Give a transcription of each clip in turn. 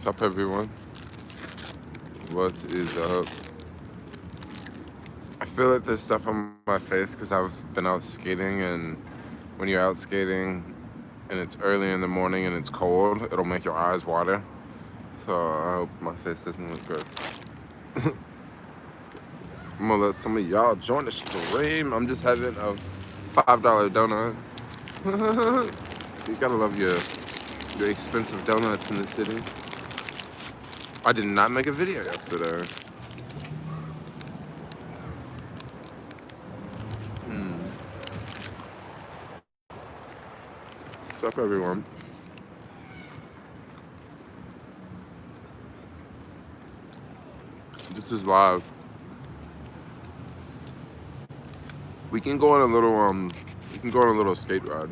What's up, everyone? What is up? I feel like there's stuff on my face because I've been out skating, and when you're out skating and it's early in the morning and it's cold, it'll make your eyes water. So I hope my face doesn't look gross. I'm gonna let some of y'all join the stream. I'm just having a $5 donut. You gotta love your expensive donuts in the city. I did not make a video yesterday. What's up, everyone? This is live. We can go on a little skate ride.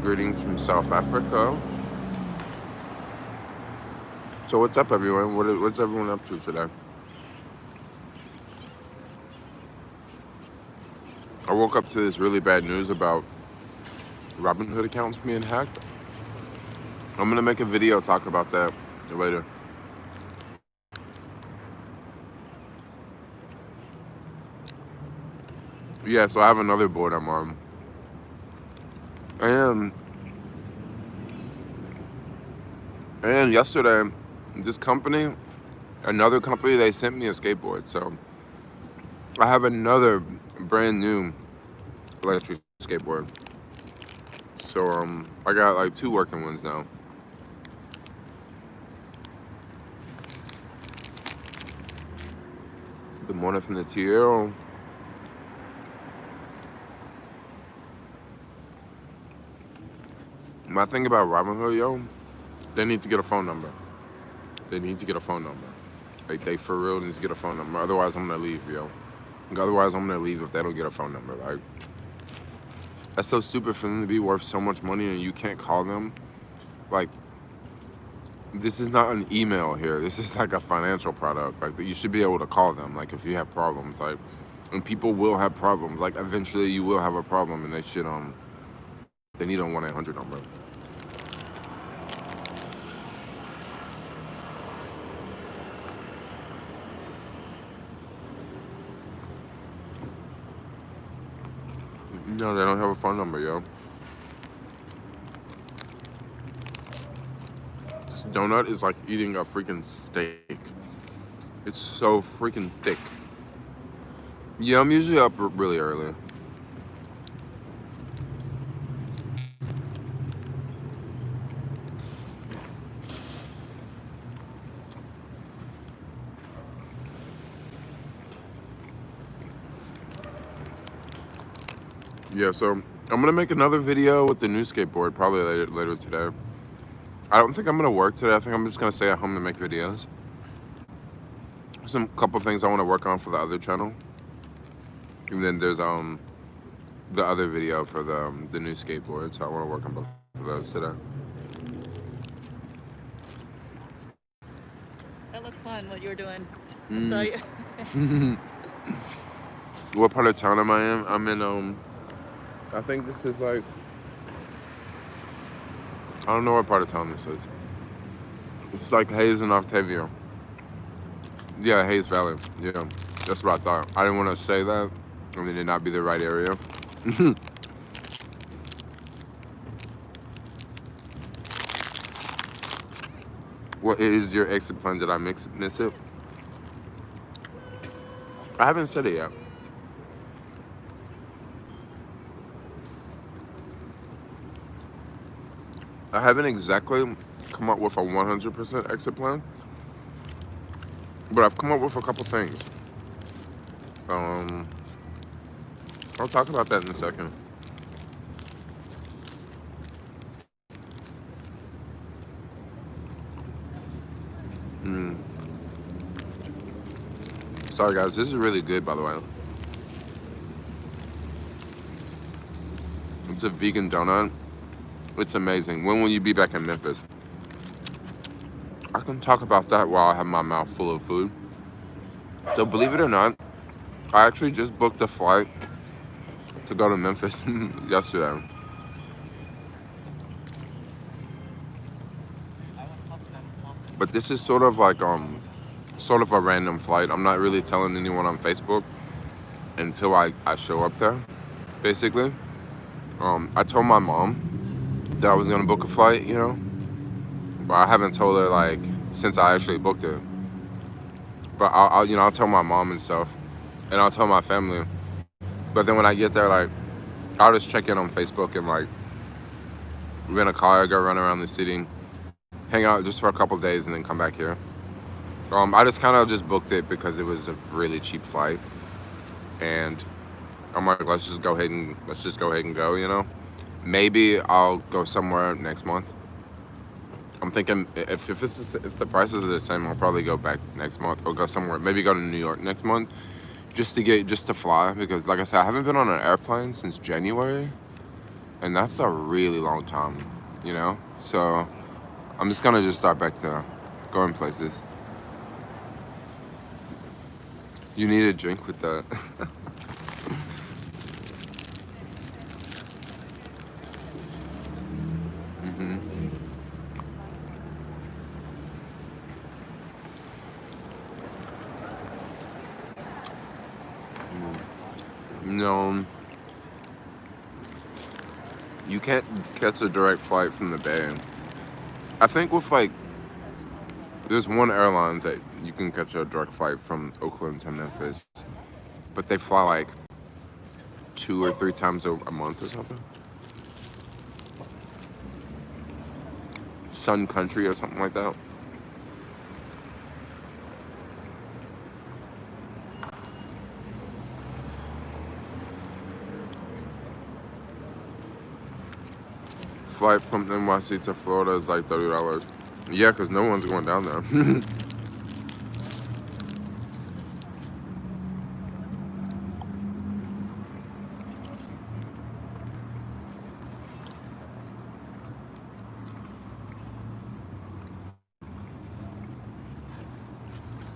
Greetings from South Africa. So what's up, everyone? What's everyone up to today? I woke up to this really bad news about Robinhood accounts being hacked. I'm gonna make a video talk about that later. Yeah, so I have another board I'm on. And yesterday, another company, they sent me a skateboard. So I have another brand new electric skateboard. So I got like 2 working ones now. Good morning from the TL. My thing about Robinhood, yo, they need to get a phone number. They need to get a phone number. Like, they for real need to get a phone number. Otherwise, I'm gonna leave, yo. Otherwise, I'm gonna leave if they don't get a phone number. Like, that's so stupid for them to be worth so much money and you can't call them. Like, this is not an email here. This is like a financial product. Like, you should be able to call them. Like, if you have problems, like, and people will have problems. Like, eventually you will have a problem, and they should they need a 1-800 number. No, they don't have a phone number, yo. This donut is like eating a freaking steak. It's so freaking thick. Yeah, I'm usually up really early. Yeah, so I'm gonna make another video with the new skateboard probably later today. I don't think I'm gonna work today. I think I'm just gonna stay at home to make videos. Some couple things I want to work on for the other channel, and then there's the other video for the new skateboard. So I want to work on both of those today. That looked fun, what you were doing. I saw you. What part of town am I in? I'm in I think this is like, I don't know what part of town this is. It's like Hayes and Octavia. Yeah, Hayes Valley. Yeah, that's what I thought. I didn't want to say that, and then it not be the right area. What is your exit plan? Did I miss it? I haven't said it yet. I haven't exactly come up with a 100% exit plan, but I've come up with a couple things. I'll talk about that in a second. Sorry guys, this is really good, by the way. It's a vegan donut. It's amazing. When will you be back in Memphis? I can talk about that while I have my mouth full of food. So believe it or not, I actually just booked a flight to go to Memphis yesterday. But this is sort of a random flight. I'm not really telling anyone on Facebook until I show up there, basically. I told my mom that I was gonna book a flight, but I haven't told her like since I actually booked it. But I'll tell my mom and stuff, and I'll tell my family. But then when I get there, like I'll just check in on Facebook and like rent a car, go run around the city, hang out just for a couple days, and then come back here. I just kind of just booked it because it was a really cheap flight, and I'm like, let's just go ahead and go. Maybe I'll go somewhere next month. I'm thinking if the prices are the same, I'll probably go back next month or go somewhere. Maybe go to New York next month, just to fly because, like I said, I haven't been on an airplane since January, and that's a really long time. So I'm just gonna just start back to going places. You need a drink with that. hmm No, you can't catch a direct flight from the Bay. I think with like, there's one airlines that you can catch a direct flight from Oakland to Memphis, but they fly like 2 or 3 times a month or something. Sun Country or something like that. Flight from NYC to Florida is like $30. Yeah, because no one's going down there.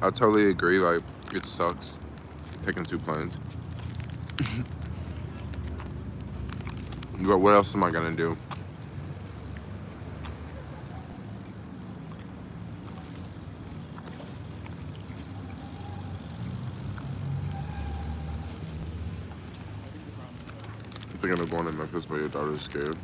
I totally agree. Like, it sucks taking 2 planes. But what else am I gonna do? I'm thinking of going to Memphis, but your daughter's scared.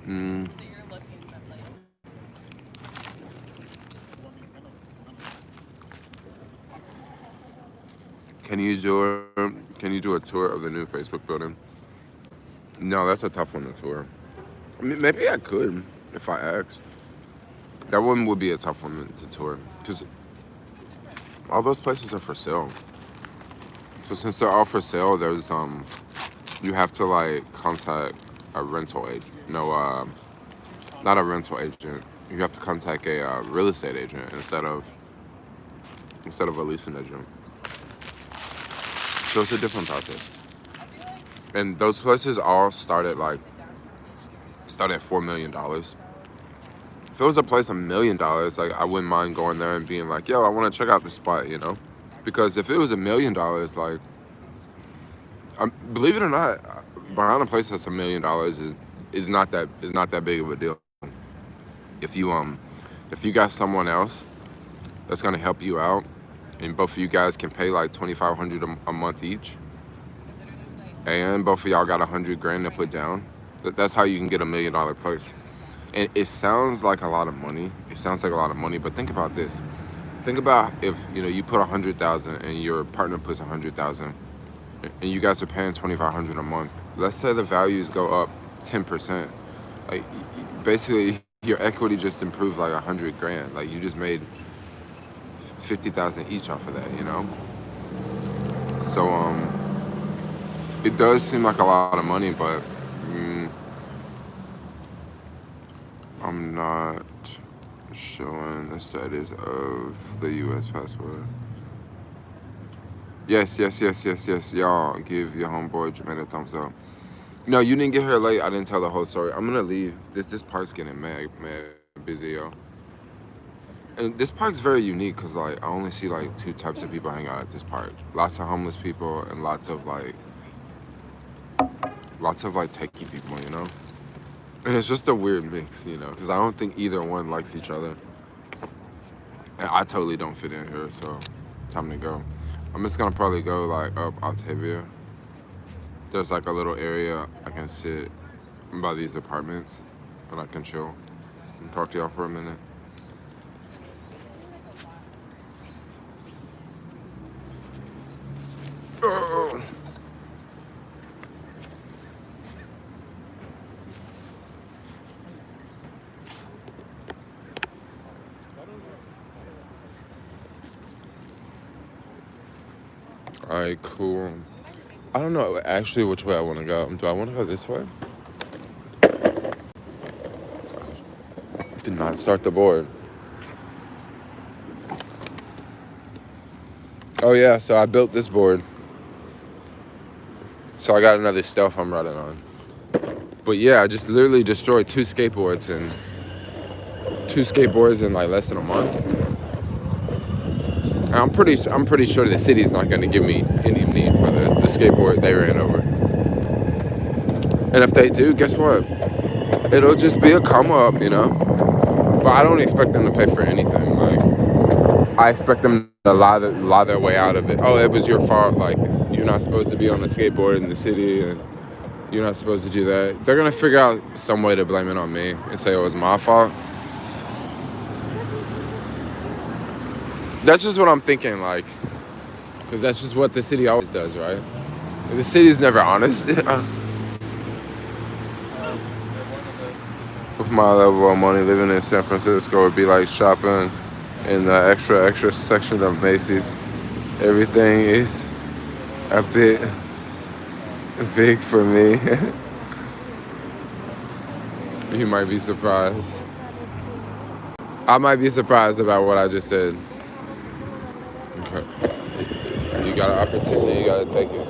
Mm. So you're looking at like Can you do a tour of the new Facebook building? No, that's a tough one to tour. I mean, maybe I could if I asked. That one would be a tough one to tour because all those places are for sale. So since they're all for sale, there's you have to like contact a rental agent. No, not a rental agent. You have to contact a real estate agent instead of a leasing agent. So it's a different process. And those places all start at $4 million. If it was a place $1 million, like I wouldn't mind going there and being like, yo, I want to check out the spot. Because if it was $1 million, like, believe it or not, buying a place that's $1 million is not that big of a deal. If you got someone else that's gonna help you out, and both of you guys can pay like $2,500 a month each, and both of y'all got 100 grand to put down, that's how you can get $1 million place. And it sounds like a lot of money. But think about this. Think about if you put 100,000 and your partner puts 100,000, and you guys are paying 2,500 a month. Let's say the values go up 10%. Like basically, your equity just improved like 100 grand. Like you just made 50,000 each off of that. So it does seem like a lot of money, but I'm not showing the status of the U.S. passport. Yes, yes, yes, yes, yes. Y'all give your homeboy Jermaine a thumbs up. No, you didn't get here late. I didn't tell the whole story. I'm gonna leave. This park's getting mad busy, yo. And this park's very unique because like I only see like two types of people hang out at this park. Lots of homeless people and lots of like techie people, you know. And it's just a weird mix, you know, because I don't think either one likes each other. And I totally don't fit in here, so time to go. I'm just gonna probably go like up Altavia. There's like a little area I can sit by these apartments and I can chill and talk to y'all for a minute. All right, cool. I don't know actually which way I want to go. Do I want to go this way? Did not start the board. Oh yeah, so I built this board. So I got another stealth I'm riding on. But yeah, I just literally destroyed two skateboards in like less than a month. And I'm pretty sure the city's not going to give me any money for the skateboard they ran over. And if they do, guess what? It'll just be a come up, you know. But I don't expect them to pay for anything. Like I expect them to lie their way out of it. Oh, it was your fault. Like you're not supposed to be on a skateboard in the city, and you're not supposed to do that. They're gonna figure out some way to blame it on me and say it was my fault. That's just what I'm thinking, like, because that's just what the city always does, right? The city's never honest. With my level of money, living in San Francisco would be like shopping in the extra section of Macy's. Everything is a bit big for me. You might be surprised. I might be surprised about what I just said. Okay. You got an opportunity, you gotta take it.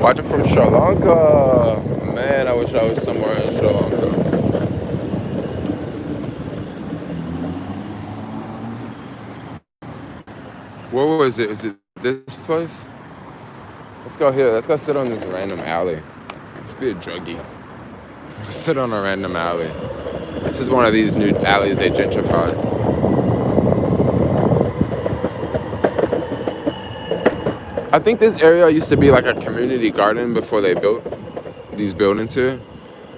Watching from Sri Lanka. Man, I wish I was somewhere in Sri Lanka. Where was it? Is it this place? Let's go here. Let's go sit on this random alley. Let's be a druggie. Let's go sit on a random alley. This is one of these new alleys they gentrified. I think this area used to be like a community garden before they built these buildings here.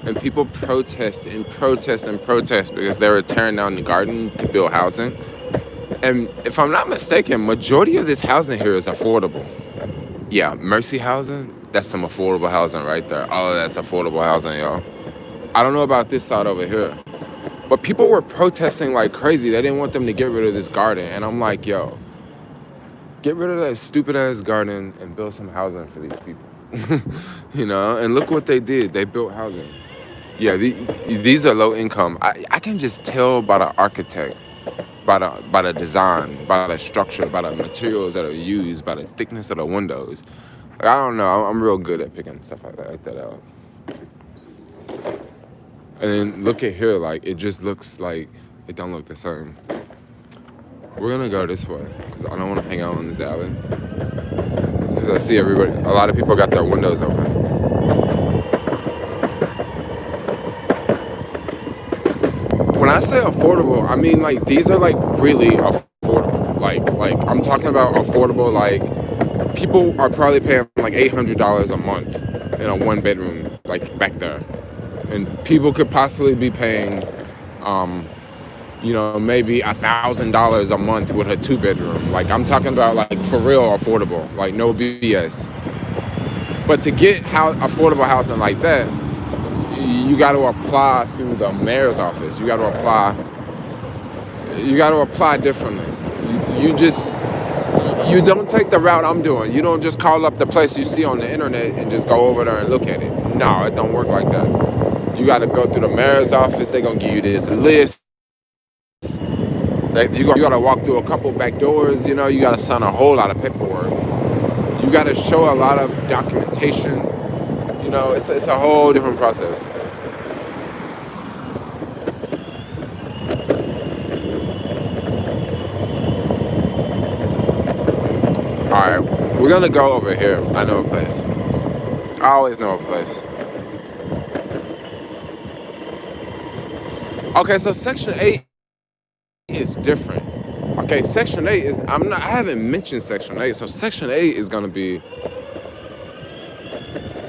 And people protest because they were tearing down the garden to build housing. And if I'm not mistaken, majority of this housing here is affordable. Yeah, Mercy housing, that's some affordable housing right there. Oh, that's affordable housing, y'all. I don't know about this side over here. But people were protesting like crazy. They didn't want them to get rid of this garden. And I'm like, yo, get rid of that stupid ass garden and build some housing for these people. You know, and look what they did. They built housing. Yeah, these are low income. I can just tell by the architect, by the design, by the structure, by the materials that are used, by the thickness of the windows. Like, I don't know. I'm real good at picking stuff like that out. And then look at here. Like, it just looks like it don't look the same. We're gonna go this way because I don't want to hang out in this alley. Because I see a lot of people got their windows open. When I say affordable, I mean like these are like really affordable. Like I'm talking about affordable. Like people are probably paying like $800 a month in a one bedroom like back there, and people could possibly be paying, maybe $1,000 a month with a 2-bedroom. Like I'm talking about like for real affordable. Like no BS. But to get affordable housing like that, you got to apply through the mayor's office. You got to apply differently. You don't take the route I'm doing. You don't just call up the place you see on the internet and just go over there and look at it. No, it don't work like that. You got to go through the mayor's office. They're gonna give you this list. Like you got to walk through a couple back doors. You know, you got to sign a whole lot of paperwork. You got to show a lot of documentation. You know, it's a whole different process. All right, we're gonna go over here. I know a place. I always know a place. Okay, so Section 8 is different. Okay, Section 8 is, I haven't mentioned Section 8. So Section 8 is gonna be,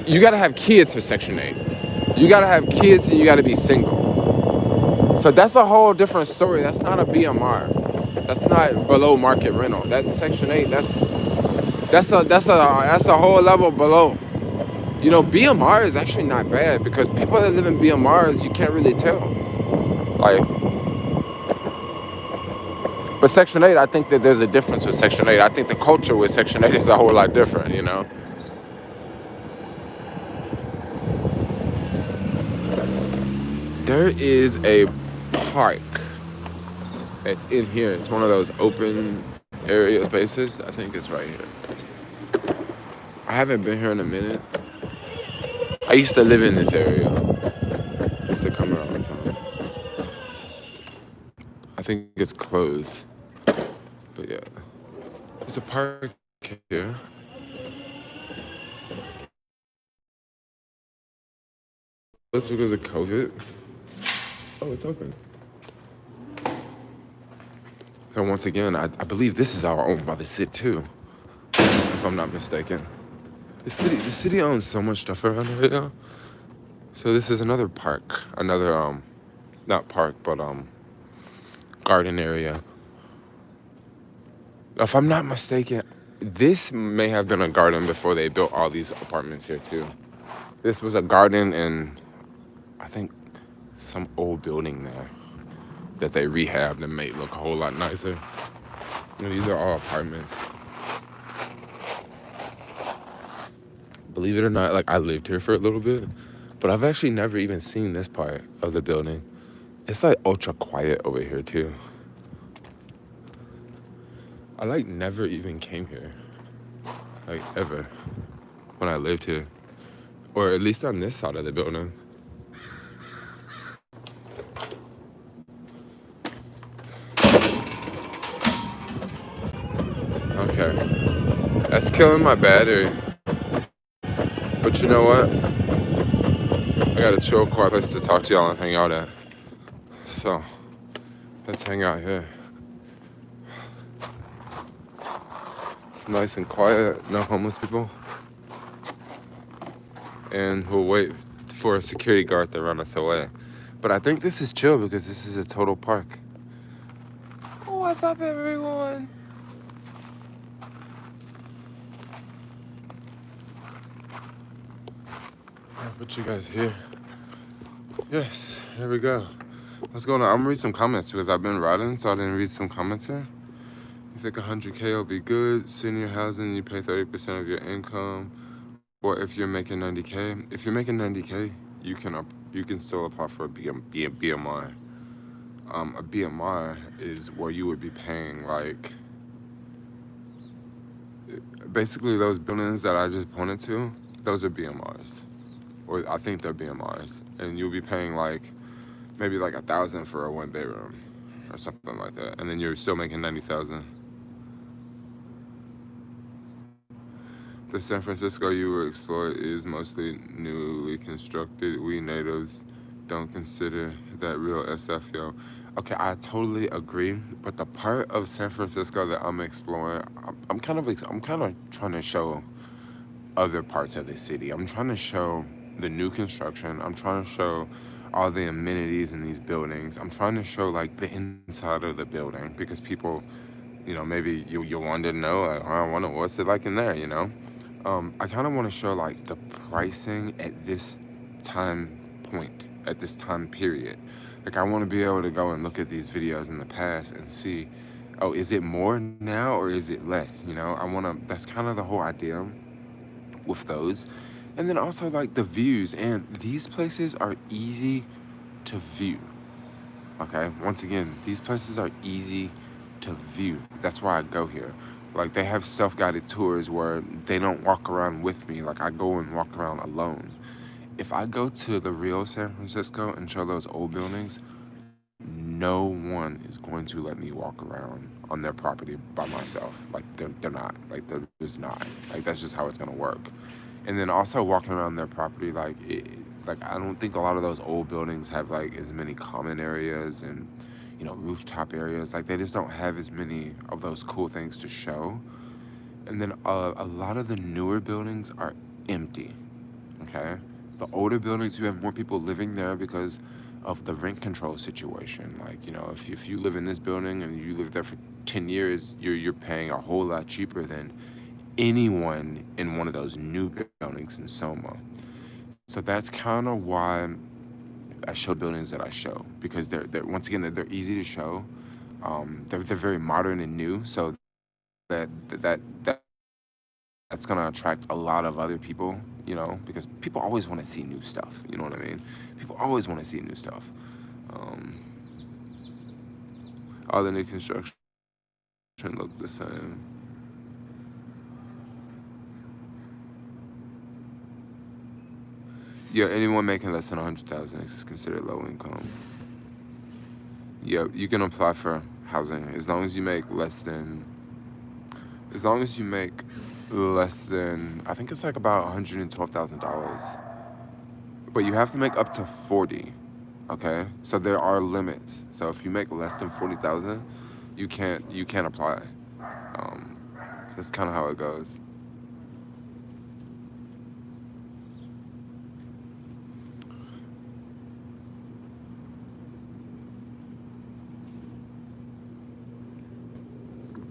you gotta have kids for Section 8. You gotta have kids and you gotta be single. So that's a whole different story. That's not a BMR. That's not below market rental. That's Section 8. That's a whole level below. You know, BMR is actually not bad because people that live in BMRs, you can't really tell. Like, but Section 8, I think that there's a difference with Section 8. I think the culture with Section 8 is a whole lot different, you know? There is a park that's in here. It's one of those open area spaces. I think it's right here. I haven't been here in a minute. I used to live in this area. I used to come here all the time. I think it's closed. But yeah. There's a park here. That's because of COVID. Oh, it's open. So once again, I believe this is all owned by the city too, if I'm not mistaken. The city owns so much stuff around here now. So this is another park, another not park, but garden area. If I'm not mistaken, this may have been a garden before they built all these apartments here too. This was a garden in, I think, some old building there that they rehabbed and made look a whole lot nicer. You know, these are all apartments. Believe it or not, like I lived here for a little bit, but I've actually never even seen this part of the building. It's like ultra quiet over here too. I like never even came here, like ever, when I lived here, or at least on this side of the building. Okay, that's killing my battery. But you know what? I got a chill, quiet place to talk to y'all and hang out at. So, let's hang out here. It's nice and quiet, no homeless people. And we'll wait for a security guard to run us away. But I think this is chill because this is a total park. What's up, everyone? I'll put you guys here. Yes, here we go. What's going on? I'm gonna read some comments because I've been riding, so I didn't read some comments here. You think 100K will be good? Senior housing, you pay 30% of your income. Or if you're making 90K, if you're making 90K, you can still apply for a BMI. A BMI is where you would be paying like, basically those buildings that I just pointed to, those are BMIs. Or I think they're BMIs. And you'll be paying like, maybe like 1,000 for a 1-bedroom or something like that. And then you're still making 90,000. The San Francisco you will explore is mostly newly constructed. We natives don't consider that real SF, yo. Okay, I totally agree. But the part of San Francisco that I'm exploring, I'm kind of trying to show other parts of the city. I'm trying to show the new construction. I'm trying to show all the amenities in these buildings. I'm trying to show like the inside of the building because people, you know, maybe you want to know, like, I wonder what's it like in there, you know? I kind of want to show like the pricing at this time point, at this time period. Like I want to be able to go and look at these videos in the past and see, oh, is it more now or is it less? You know, that's kind of the whole idea with those. And then also like the views, and these places are easy to view. Okay, once again, these places are easy to view. That's why I go here. Like they have self-guided tours where they don't walk around with me. Like I go and walk around alone. If I go to the real San Francisco and show those old buildings, no one is going to let me walk around on their property by myself. Like they're not. Like they're just not. Like that's just how it's gonna work. And then also walking around their property, like I don't think a lot of those old buildings have like as many common areas and rooftop areas. Like they just don't have as many of those cool things to show. And then a lot of the newer buildings are empty. Okay, the older buildings, you have more people living there because of the rent control situation. Like if you live in this building and you live there for 10 years, you're paying a whole lot cheaper than anyone in one of those new buildings in Soma. So that's kind of why I show buildings that I show, because they're once again they're easy to show. They're very modern and new, so that that's gonna attract a lot of other people, because people always want to see new stuff. You know what I mean? People always want to see new stuff. Um, all the new construction look the same. Yeah, anyone making less than 100,000 is considered low income. Yeah, you can apply for housing as long as you make less than, I think it's like about $112,000. But you have to make up to 40. Okay, so there are limits. So if you make less than 40,000, you can't apply. Um, that's kind of how it goes.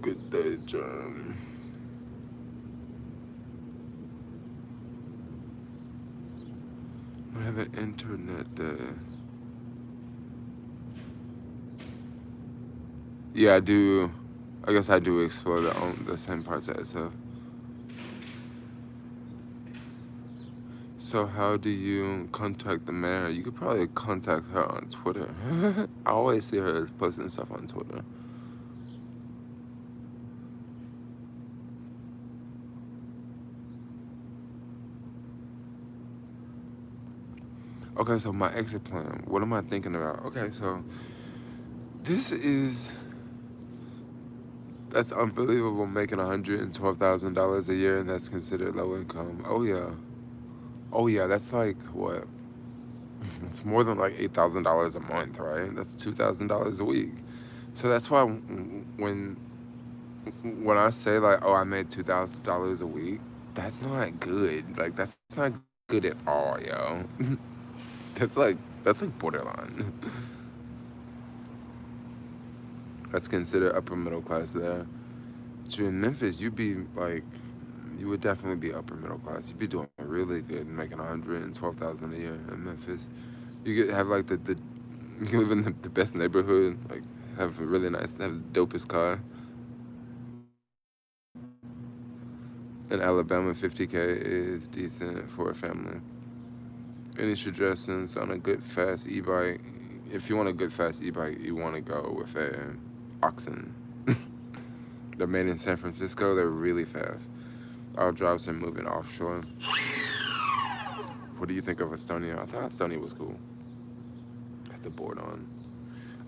Good day, John. We have an internet day. Yeah, I do. I guess I do explore the same parts as SF. So how do you contact the mayor? You could probably contact her on Twitter. I always see her posting stuff on Twitter. Okay, so my exit plan. What am I thinking about? Okay, so this is that's unbelievable, making $112,000 a year, and that's considered low income. Oh yeah, that's like what? It's more than like $8,000 a month, right? That's $2,000 a week. So that's why when I say like, oh, I made $2,000 a week, that's not good. Like that's not good at all, yo. that's like borderline. That's considered upper middle class there. So in Memphis, you would definitely be upper middle class. You'd be doing really good, making 112,000 a year in Memphis. You could have like you can live in the best neighborhood, like have a really nice, have the dopest car. In Alabama, 50K is decent for a family. Any suggestions on a good fast e-bike? If you want a good fast e-bike, you want to go with a Oxen. They're made in San Francisco. They're really fast. All jobs are moving offshore. What do you think of Estonia? I thought Estonia was cool. I have the board on.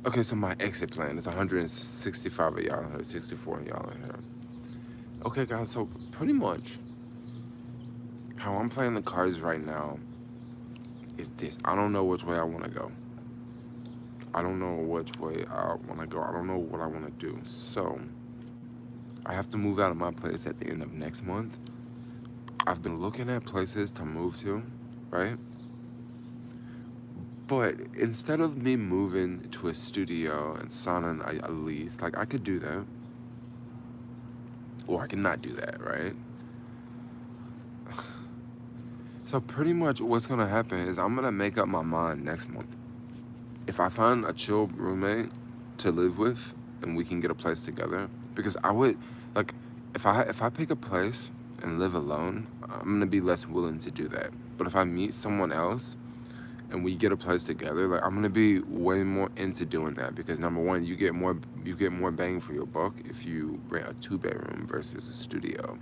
Okay, so my exit plan is 165 of y'all here, 64 of y'all here. Okay, guys, so pretty much how I'm playing the cards right now is this. I don't know which way I want to go. I don't know which way I want to go. I don't know what I want to do. So I have to move out of my place at the end of next month. I've been looking at places to move to, right? But instead of me moving to a studio and signing a lease, like I could do that, or I could not do that, right? So pretty much what's gonna happen is I'm gonna make up my mind next month. If I find a chill roommate to live with and we can get a place together, because I would like if I pick a place and live alone, I'm gonna be less willing to do that. But if I meet someone else and we get a place together, like I'm gonna be way more into doing that because number one, you get more bang for your buck if you rent a 2 bedroom versus a studio.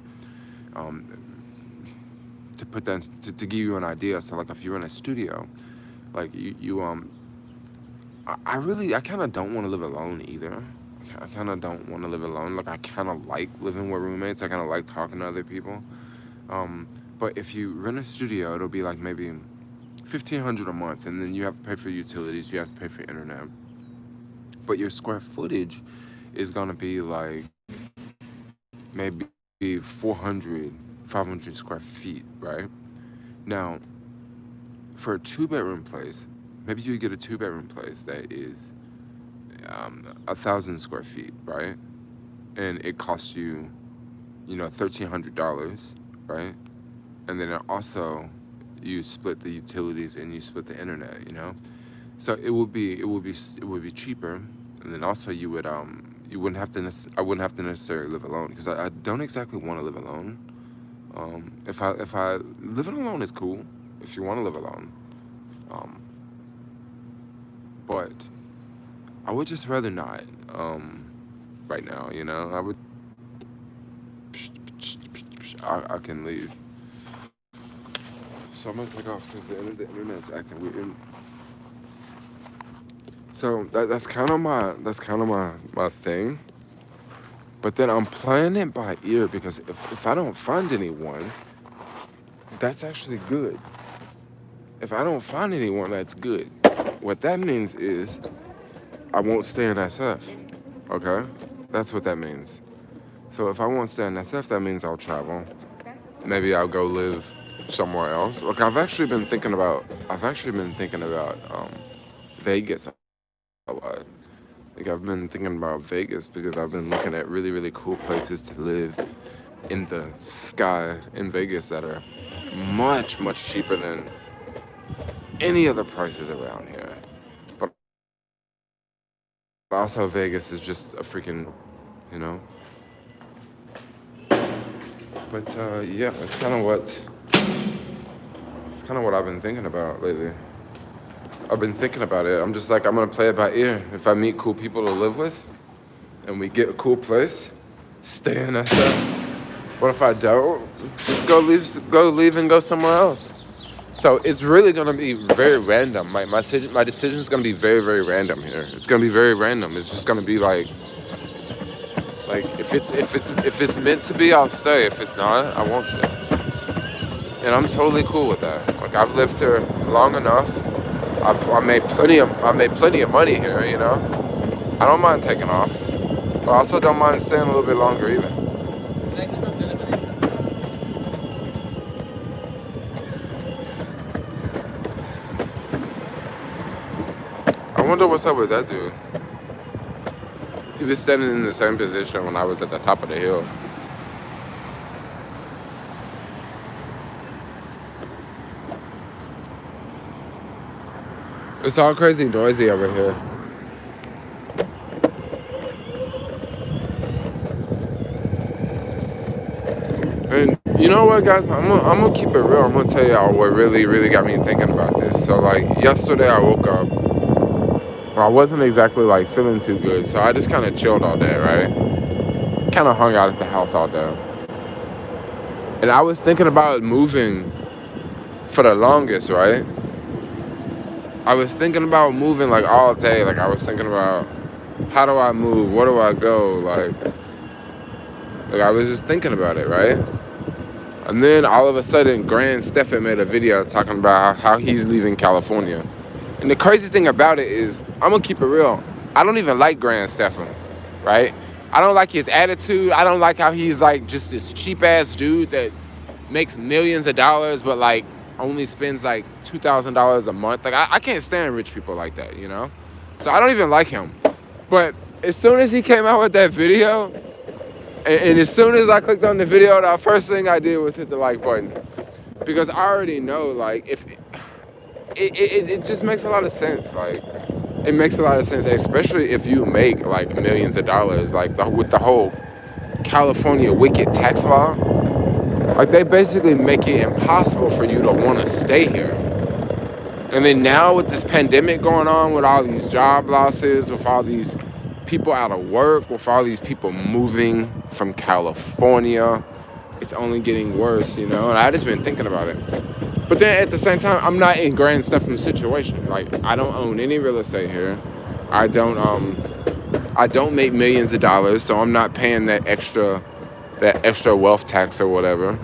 Um, to put that to give you an idea, so like if you're in a studio, like I kind of don't want to live alone either. I kind of don't want to live alone. Like I kind of like living with roommates. I kind of like talking to other people. Um, but if you rent a studio, it'll be like maybe 1,500 a month, and then you have to pay for utilities. You have to pay for internet. But your square footage is gonna be like maybe 400, 500 square feet, right? Now, for a 2 bedroom place, maybe you get a 2 bedroom place that is 1,000 square feet, right? And it costs you, $1,300, right? And then also you split the utilities and you split the internet. So it would be cheaper, and then also you wouldn't have to I wouldn't have to necessarily live alone because I don't exactly want to live alone. If I living alone is cool if you want to live alone, um, but I would just rather not right now. I would I can leave. So I'm gonna take off because the internet's acting weird. So that's kind of my thing. But then I'm playing it by ear because if I don't find anyone, that's actually good. If I don't find anyone, that's good. What that means is I won't stay in SF. Okay? That's what that means. So if I won't stay in SF, that means I'll travel. Maybe I'll go live somewhere else. Look, I've actually been thinking about Vegas a lot. Like I've been thinking about Vegas because I've been looking at really, really cool places to live in the sky in Vegas that are much, much cheaper than any other prices around here. But also Vegas is just a freaking, you know. But yeah, it's kind of what I've been thinking about lately. I've been thinking about it. I'm just like I'm gonna play it by ear. If I meet cool people to live with, and we get a cool place, stay in SF. What if I don't? Just go leave and go somewhere else. So it's really gonna be very random. My decision is gonna be very, very random here. It's gonna be very random. It's just gonna be like if it's meant to be, I'll stay. If it's not, I won't stay. And I'm totally cool with that. Like I've lived here long enough. I made plenty of money here. I don't mind taking off, but I also don't mind staying a little bit longer either. I wonder what's up with that dude. He was standing in the same position when I was at the top of the hill. It's all crazy noisy over here. And you know what, guys? I'm gonna keep it real. I'm gonna tell y'all what really, really got me thinking about this. So, like, yesterday I woke up. I wasn't exactly, like, feeling too good. So I just kind of chilled all day, right? Kind of hung out at the house all day. And I was thinking about moving for the longest, right? I was thinking about moving, like, all day. Like, I was thinking about how do I move? Where do I go? Like I was just thinking about it, right? And then all of a sudden, Grand Stefan made a video talking about how he's leaving California. And the crazy thing about it is, I'm gonna keep it real. I don't even like Grand Stefan, right? I don't like his attitude. I don't like how he's like just this cheap ass dude that makes millions of dollars, but like only spends like $2,000 a month. Like I can't stand rich people like that, So I don't even like him. But as soon as he came out with that video, and as soon as I clicked on the video, the first thing I did was hit the like button. Because I already know, like, if it just makes a lot of sense. Like, it makes a lot of sense, especially if you make, like, millions of dollars. Like, with the whole California wicked tax law, Like, they basically make it impossible for you to want to stay here. And then now with this pandemic going on, with all these job losses, with all these people out of work, with all these people moving from California, it's only getting worse, you know? And I just been thinking about it. But then at the same time, I'm not in Grand Stefan situation. Like, I don't own any real estate here. I don't make millions of dollars, so I'm not paying that extra wealth tax or whatever.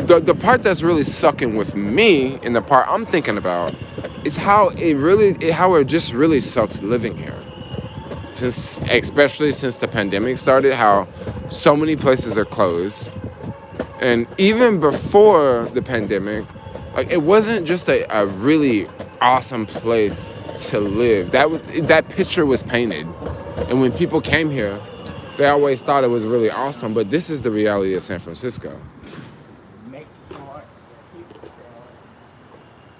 The part that's really sucking with me, and the part I'm thinking about, is how it just really sucks living here. Especially since the pandemic started, how so many places are closed. And even before the pandemic, like, it wasn't just a really awesome place to live. That picture was painted. And when people came here, they always thought it was really awesome, but this is the reality of San Francisco.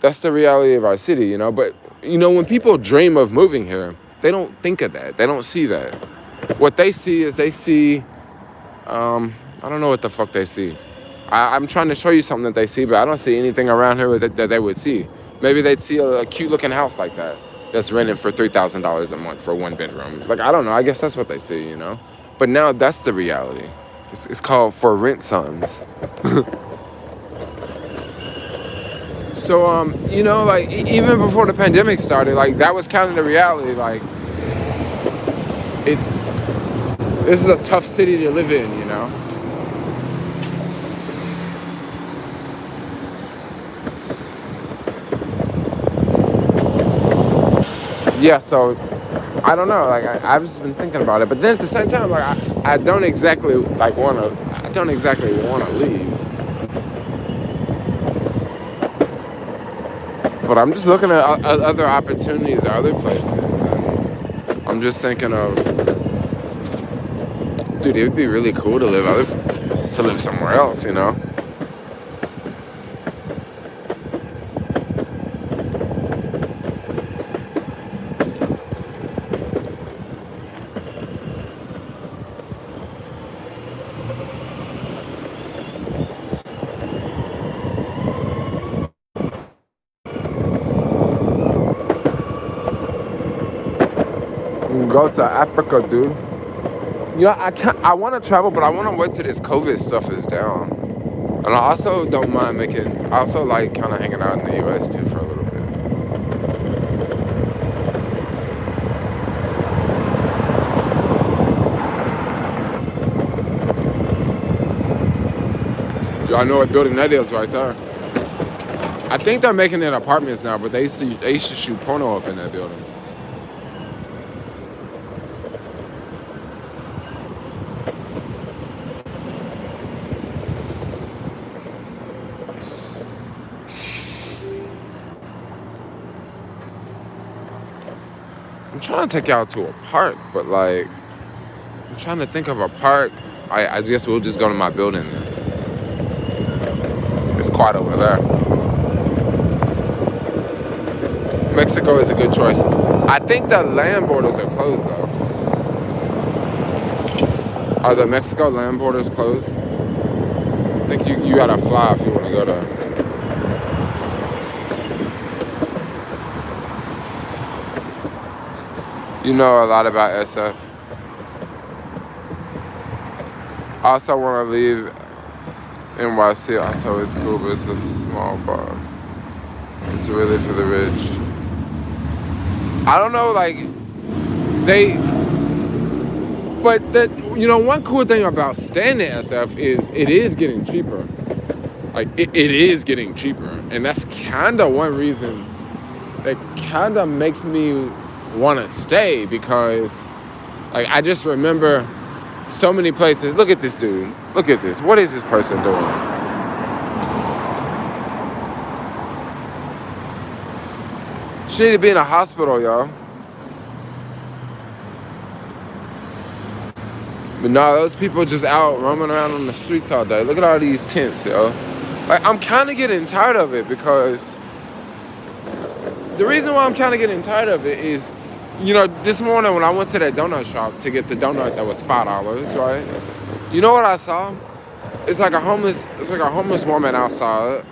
That's the reality of our city, you know? But, you know, when people dream of moving here, they don't think of that. They don't see that. What they see is I don't know what the fuck they see. I'm trying to show you something that they see, but I don't see anything around here that they would see. Maybe they'd see a cute looking house like that that's rented for $3,000 a month for one bedroom. Like, I don't know. I guess that's what they see, you know? But now that's the reality. It's called For Rent Sons. So, you know, like, even before the pandemic started, like, that was kind of the reality. Like, this is a tough city to live in, you know? Yeah, so I don't know. Like, I've just been thinking about it, but then at the same time, like, I don't exactly want to leave. But I'm just looking at other opportunities at other places, and I'm just thinking of, dude, it would be really cool to live somewhere else, you know. Go to Africa, dude. You know, I want to travel, but I want to wait till this COVID stuff is down. And I also don't mind I also like kind of hanging out in the U.S. too for a little bit. Y'all know what building that is right there. I think they're making it apartments now, but they used to shoot porno up in that building. I'm trying to take y'all to a park, but like, I'm trying to think of a park. I guess we'll just go to my building then. It's quiet over there. Mexico is a good choice. I think the land borders are closed though. Are the Mexico land borders closed? I think you gotta fly if you want to go there. You know a lot about SF. I also want to leave NYC. Also, it's cool, but it's a small box. It's really for the rich. I don't know, like, one cool thing about staying in SF is it is getting cheaper. Like, it is getting cheaper. And that's kind of one reason that kind of makes me want to stay, because, like, I just remember so many places. Look at this dude. Look at this. What is this person doing? She need to be in a hospital, y'all. But nah, those people just out roaming around on the streets all day. Look at all these tents, yo. Like, I'm kind of getting tired of it, because the reason why I'm kind of getting tired of it is, you know, this morning when I went to that donut shop to get the donut that was $5, right? You know what I saw? It's like a homeless woman outside.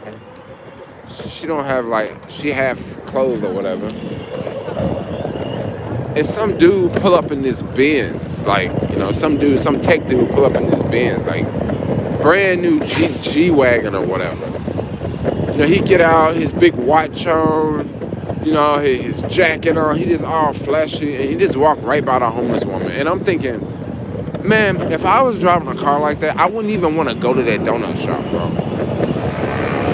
She don't have like she half clothed or whatever. And some dude pull up in this Benz, like some tech dude pull up in this Benz, like brand new G wagon or whatever. He get out his big watch on, his jacket on. He just all flashy, and he just walk right by the homeless woman. And I'm thinking, man, if I was driving a car like that, I wouldn't even want to go to that donut shop, bro.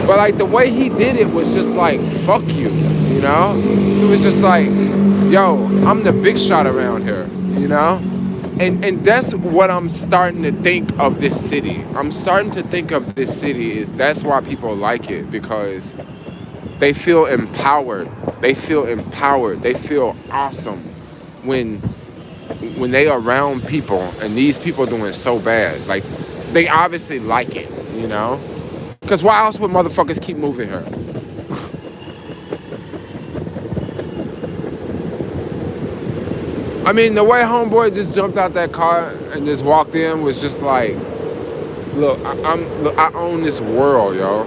But like the way he did it was just like, fuck you, He was just like, yo, I'm the big shot around here, And that's what I'm starting to think of this city. I'm starting to think of this city is that's why people like it, because they feel empowered. They feel empowered. They feel awesome when they are around people and these people doing so bad. Like, they obviously like it, Because why else would motherfuckers keep moving here? I mean, the way homeboy just jumped out that car and just walked in was just like, look, I own this world, yo.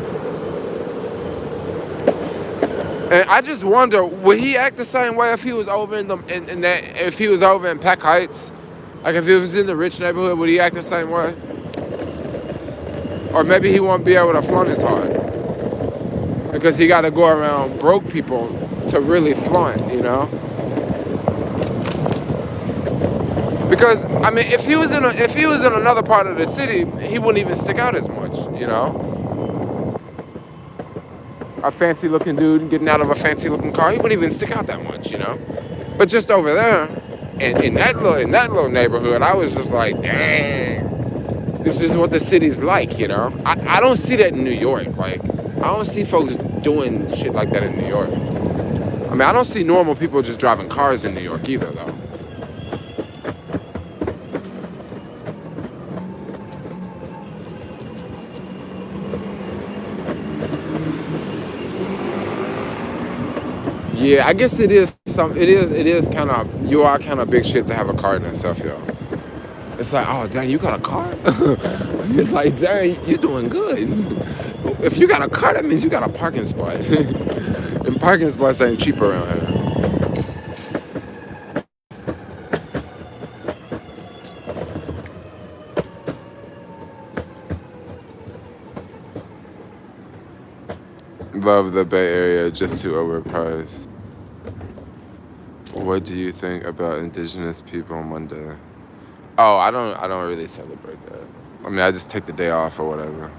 And I just wonder, would he act the same way if he was over if he was over in Peck Heights? Like if he was in the rich neighborhood, would he act the same way? Or maybe he won't be able to flaunt his heart because he got to go around broke people to really flaunt, Because I mean, if he was in another part of the city, he wouldn't even stick out as much, A fancy looking dude getting out of a fancy looking car, he wouldn't even stick out that much, But just over there, in that little neighborhood, I was just like, dang, this is what the city's like, I don't see that in New York. Like, I don't see folks doing shit like that in New York. I mean, I don't see normal people just driving cars in New York either, though. Yeah, I guess it is kind of, you are kind of big shit to have a car and stuff, yo. It's like, oh, dang, you got a car? It's like, dang, you're doing good. If you got a car, that means you got a parking spot. And parking spots ain't cheap around here. Love the Bay Area, just too overpriced. What do you think about Indigenous People Monday? Oh, I don't really celebrate that. I mean, I just take the day off or whatever.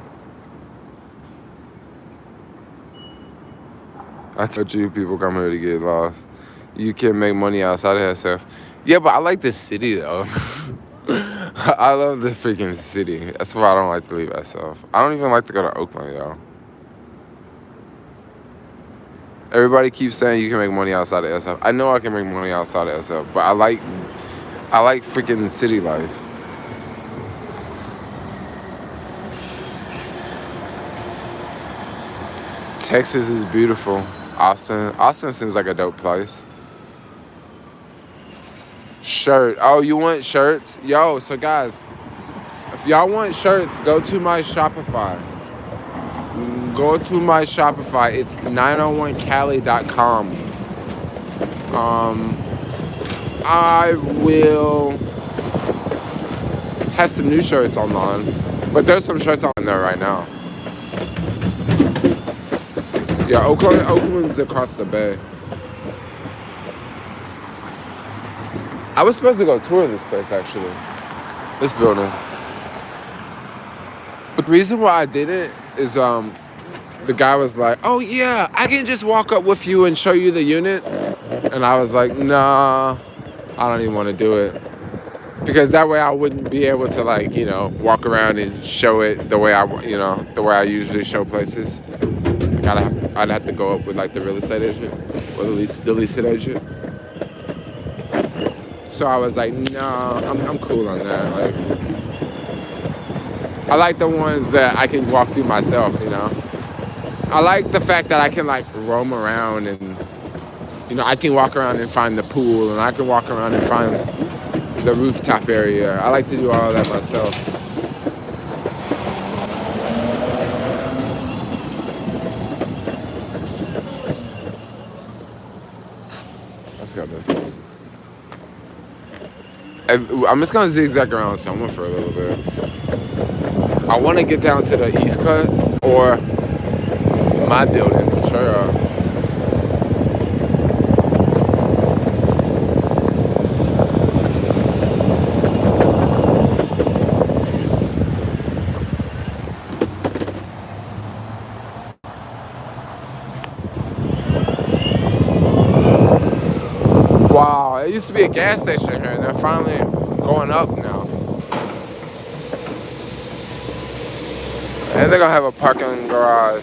I told you people come here to get lost. You can make money outside of yourself. Yeah, but I like this city though. I love the freaking city. That's why I don't like to leave myself. I don't even like to go to Oakland, yo. Everybody keeps saying you can make money outside of SF. I know I can make money outside of SF, but I like freaking city life. Texas is beautiful. Austin seems like a dope place. Shirt. Oh, you want shirts? Yo, so guys, if y'all want shirts, go to my Shopify. Go to my Shopify. It's 901cali.com. I will have some new shirts online, but there's some shirts on there right now. Yeah, Oakland's across the bay. I was supposed to go tour this place, actually. This building. But the reason why I did it is the guy was like, oh yeah, I can just walk up with you and show you the unit. And I was like, nah, I don't even want to do it. Because that way I wouldn't be able to walk around and show it the way I usually show places. I'd have to go up with the real estate agent or the lease estate agent. So I was like, no, I'm cool on that. I like the ones that I can walk through myself, I like the fact that I can roam around and, I can walk around and find the pool and I can walk around and find the rooftop area. I like to do all of that myself. I'm just gonna zigzag around somewhere for a little bit. I want to get down to the East Cut or my building for sure. Wow, it used to be a gas station here, and they're finally going up now. And they're gonna have a parking garage.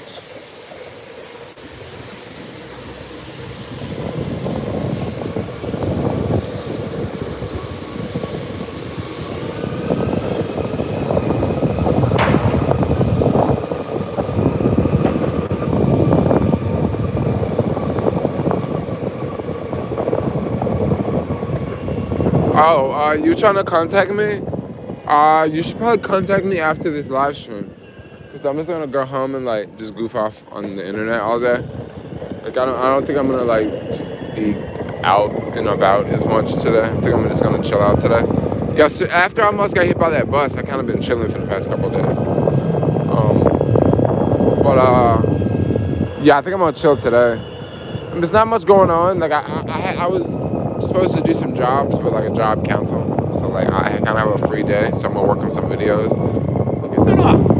Oh, you trying to contact me? You should probably contact me after this live stream. Cause I'm just gonna go home and like just goof off on the internet all day. Like I don't think I'm gonna like just be out and about as much today. I think I'm just gonna chill out today. Yeah, so after I almost got hit by that bus, I kind of been chilling for the past couple of days. Yeah, I think I'm gonna chill today. There's not much going on. Like I was supposed to do some jobs, but like a job canceled. So like I kind of have a free day, so I'm gonna work on some videos. Look at this one.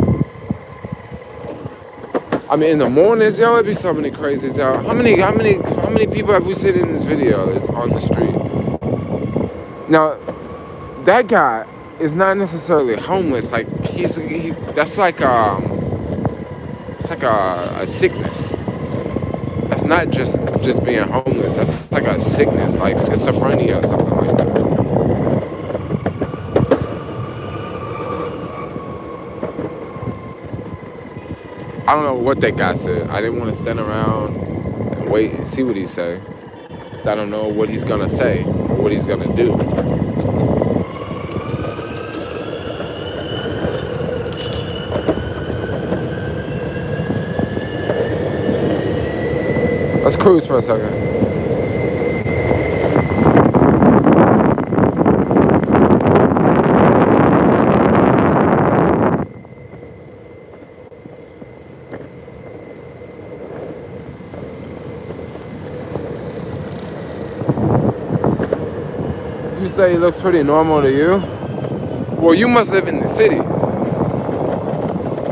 I mean, in the mornings, yo, it'd be so many crazies out. How many people have we seen in this video that's on the street? Now, that guy is not necessarily homeless. Like that's like it's like a sickness. That's not just being homeless. That's like a sickness, like schizophrenia or something like that. I don't know what that guy said. I didn't want to stand around and wait and see what he say. Because I don't know what he's gonna say or what he's gonna do. Let's cruise for a second. You say he looks pretty normal to you? Well, you must live in the city.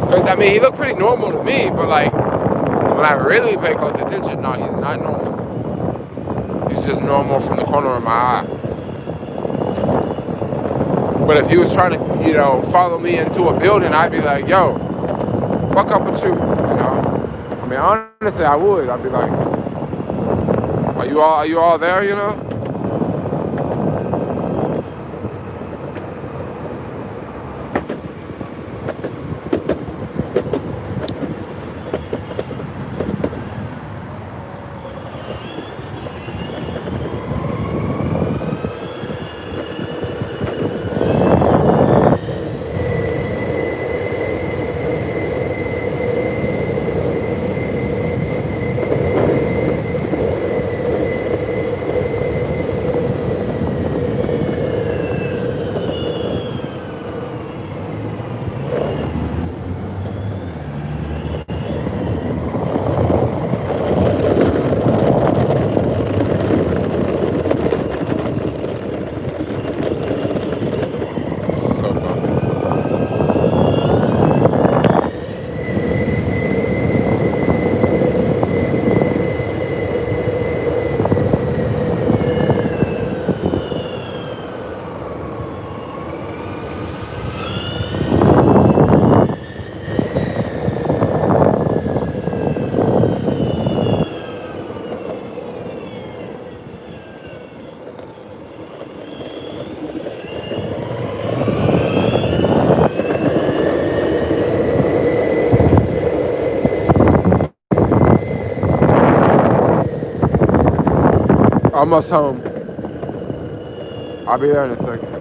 Because, I mean, he looked pretty normal to me, but, like, when I really pay close attention, no, he's not normal. He's just normal from the corner of my eye. But if he was trying to, follow me into a building, I'd be like, yo, fuck up with you, I mean, honestly, I would. I'd be like, are you all there, Almost home. I'll be there in a second.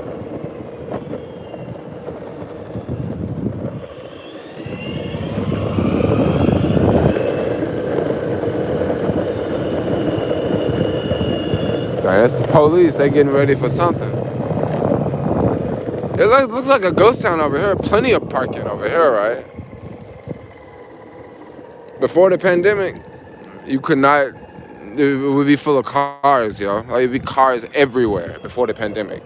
Dang, That's the police. They getting ready for something. It looks like a ghost town over here. Plenty of parking over here, right? Before the pandemic, you could not. It would be full of cars, yo. Like, it'd be cars everywhere before the pandemic.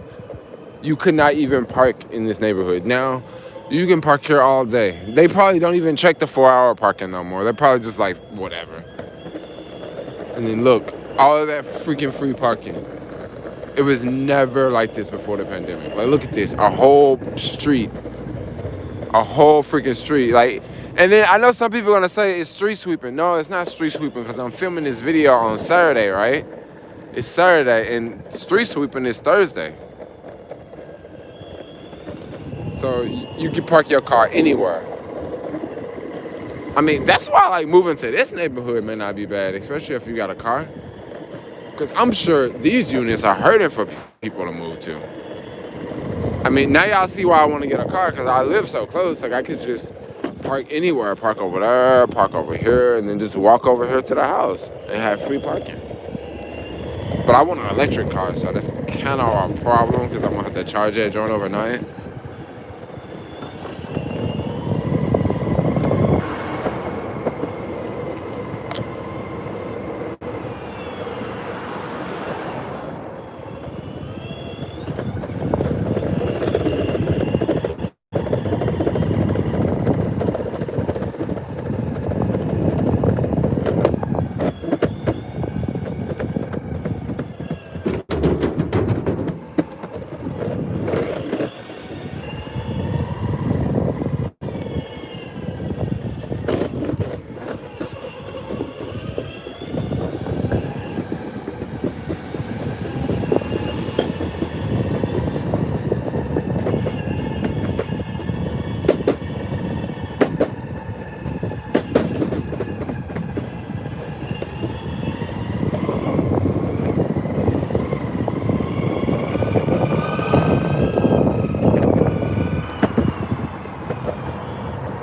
You could not even park in this neighborhood. Now, you can park here all day. They probably don't even check the 4-hour parking no more. They're probably just like, whatever. And then look, all of that freaking free parking. It was never like this before the pandemic. Like, look at this, a whole street. A whole freaking street. Like, and then I know some people are gonna say it's street sweeping. No, it's not street sweeping because I'm filming this video on Saturday, right? It's Saturday and street sweeping is Thursday. So you can park your car anywhere. I mean, that's why like moving to this neighborhood may not be bad, especially if you got a car. Because I'm sure these units are hurting for people to move to. I mean, now y'all see why I want to get a car, because I live so close. Like, I could just park anywhere. Park over there, park over here, and then just walk over here to the house and have free parking. But I want an electric car, so that's kind of a problem, because I'm going to have to charge that joint overnight.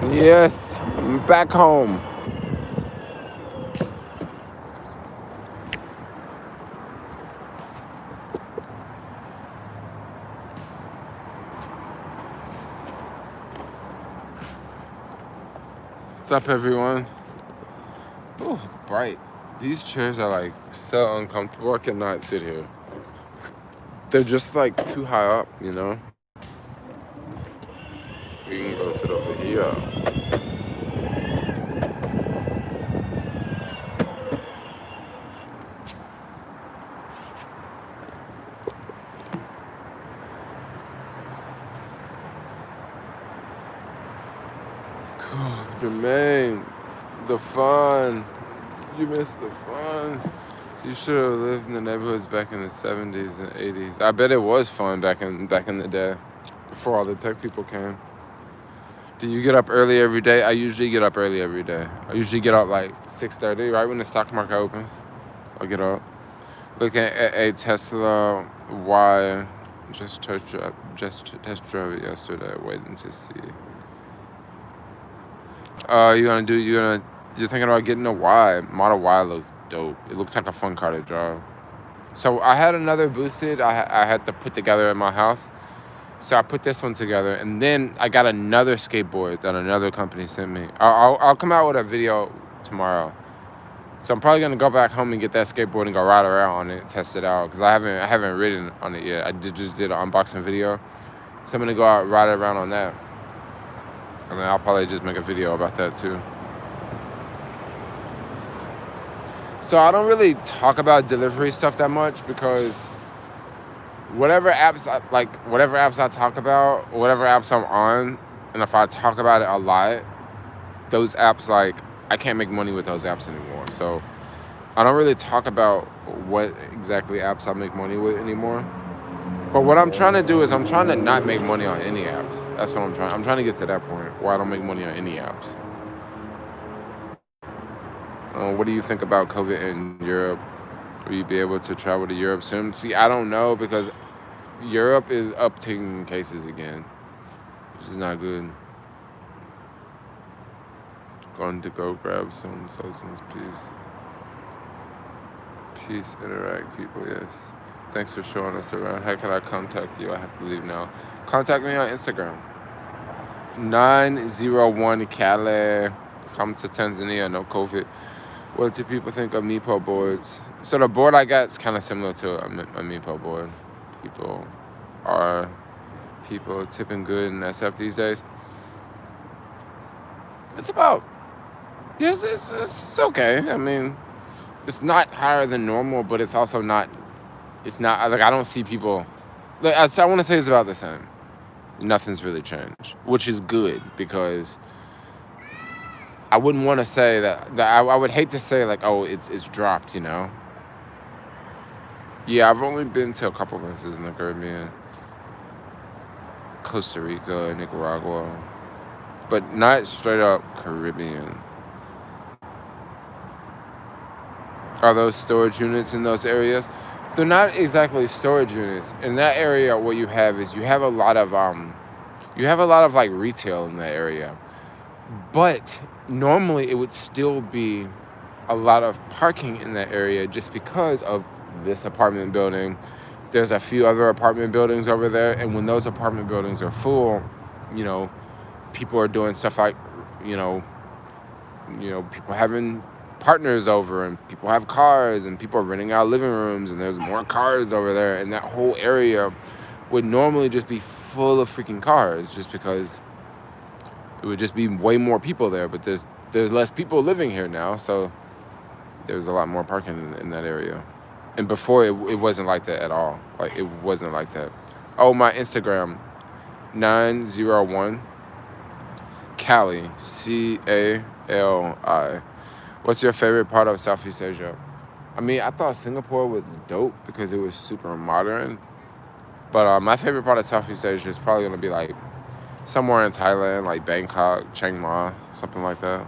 Yes, I'm back home. What's up, everyone? Oh, it's bright. These chairs are like so uncomfortable. I cannot sit here. They're just like too high up, you know? We can go sit over here. Jermaine, the fun. You missed the fun. You should have lived in the neighborhoods back in the 70s and 80s. I bet it was fun back in the day, before all the tech people came. Do you get up early every day? I usually get up early every day. I usually get up like 6:30, right when the stock market opens. I'll get up. Looking at a Tesla Y. Just test drove it yesterday, waiting to see. You're thinking about getting a Y. Model Y looks dope. It looks like a fun car to drive. So I had another boosted I had to put together in my house. So I put this one together, and then I got another skateboard that another company sent me. I'll come out with a video tomorrow. So I'm probably gonna go back home and get that skateboard and go ride around on it, test it out, because I haven't ridden on it yet. I just did an unboxing video, so I'm gonna go out ride around on that, and then I'll probably just make a video about that too. So I don't really talk about delivery stuff that much, because whatever apps I talk about, or whatever apps I'm on, and if I talk about it a lot, those apps, like, I can't make money with those apps anymore. So I don't really talk about what exactly apps I make money with anymore. But what I'm trying to do is I'm trying to not make money on any apps. That's what I'm trying. I'm trying to get to that point where I don't make money on any apps. What do you think about COVID in Europe? Will you be able to travel to Europe soon? See, I don't know, because Europe is uptaking cases again, which is not good. Going to go grab some substance. Peace, interact, people. Yes. Thanks for showing us around. How can I contact you? I have to leave now. Contact me on Instagram. 901 Cali. Come to Tanzania, no COVID. What do people think of meepo boards? So the board I got is kind of similar to a meepo board. People are tipping good in SF these days. It's about, yes, it's okay. I mean, it's not higher than normal, but it's also not, it's not, like, I don't see people, like, I want to say it's about the same. Nothing's really changed, which is good, because I wouldn't want to say that I would hate to say, like, oh, it's dropped, you know? Yeah, I've only been to a couple places in the Caribbean. Costa Rica, Nicaragua, but not straight up Caribbean. Are those storage units in those areas? They're not exactly storage units. In that area, what you have is you have a lot of like retail in that area. But normally it would still be a lot of parking in that area just because of this apartment building. There's a few other apartment buildings over there, and when those apartment buildings are full, you know, people are doing stuff like, you know, people having partners over, and people have cars, and people are renting out living rooms, and there's more cars over there, and that whole area would normally just be full of freaking cars, just because it would just be way more people there. But there's less people living here now, so there's a lot more parking in that area. And before, it wasn't like that at all. Like, it wasn't like that. Oh, my Instagram, 901 Cali, Cali. What's your favorite part of Southeast Asia? I mean, I thought Singapore was dope because it was super modern. But my favorite part of Southeast Asia is probably going to be, like, somewhere in Thailand, like Bangkok, Chiang Mai, something like that.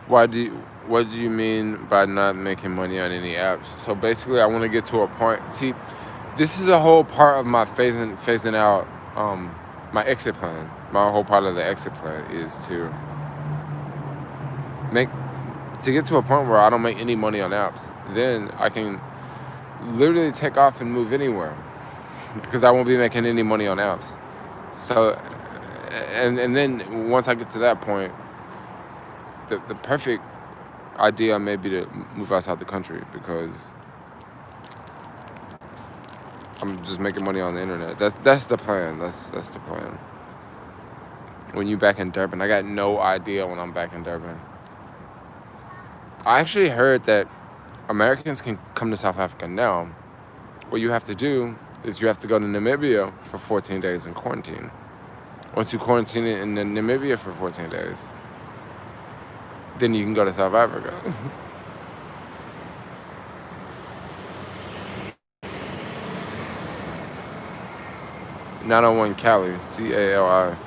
What do you mean by not making money on any apps? So basically, I want to get to a point. See, this is a whole part of my phasing out my exit plan. My whole part of the exit plan is to get to a point where I don't make any money on apps. Then I can literally take off and move anywhere, because I won't be making any money on apps. So, and then once I get to that point, the perfect idea may be to move outside the country, because I'm just making money on the internet. That's the plan. That's the plan. When you back in Durban, I got no idea when I'm back in Durban. I actually heard that Americans can come to South Africa now. What you have to do is you have to go to Namibia for 14 days in quarantine. Once you quarantine in Namibia for 14 days, then you can go to South Africa. 901 Cali, Cali.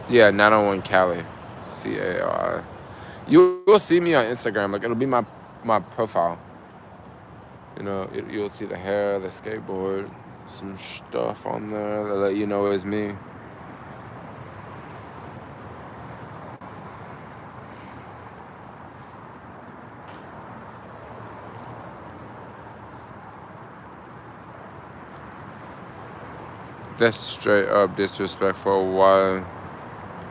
Yeah, 901 Cali, Cali. You will see me on Instagram. Like, it'll be my profile. You know, you'll see the hair, the skateboard, some stuff on there that let you know it's me. That's straight up disrespectful. Why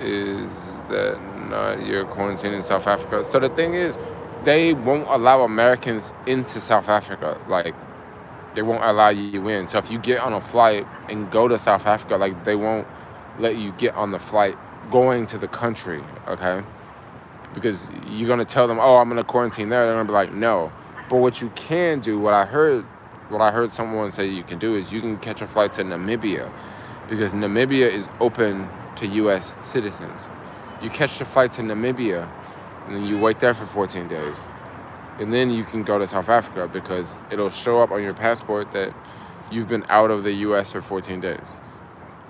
is that not your quarantine in South Africa? So the thing is, they won't allow Americans into South Africa. Like, they won't allow you in. So if you get on a flight and go to South Africa, like, they won't let you get on the flight going to the country, okay? Because you're going to tell them, oh, I'm going to quarantine there. They're going to be like, no. But what you can do, what I heard someone say you can do, is you can catch a flight to Namibia, because Namibia is open to U.S. citizens. You catch the flight to Namibia, and then you wait there for 14 days. And then you can go to South Africa, because it'll show up on your passport that you've been out of the U.S. for 14 days.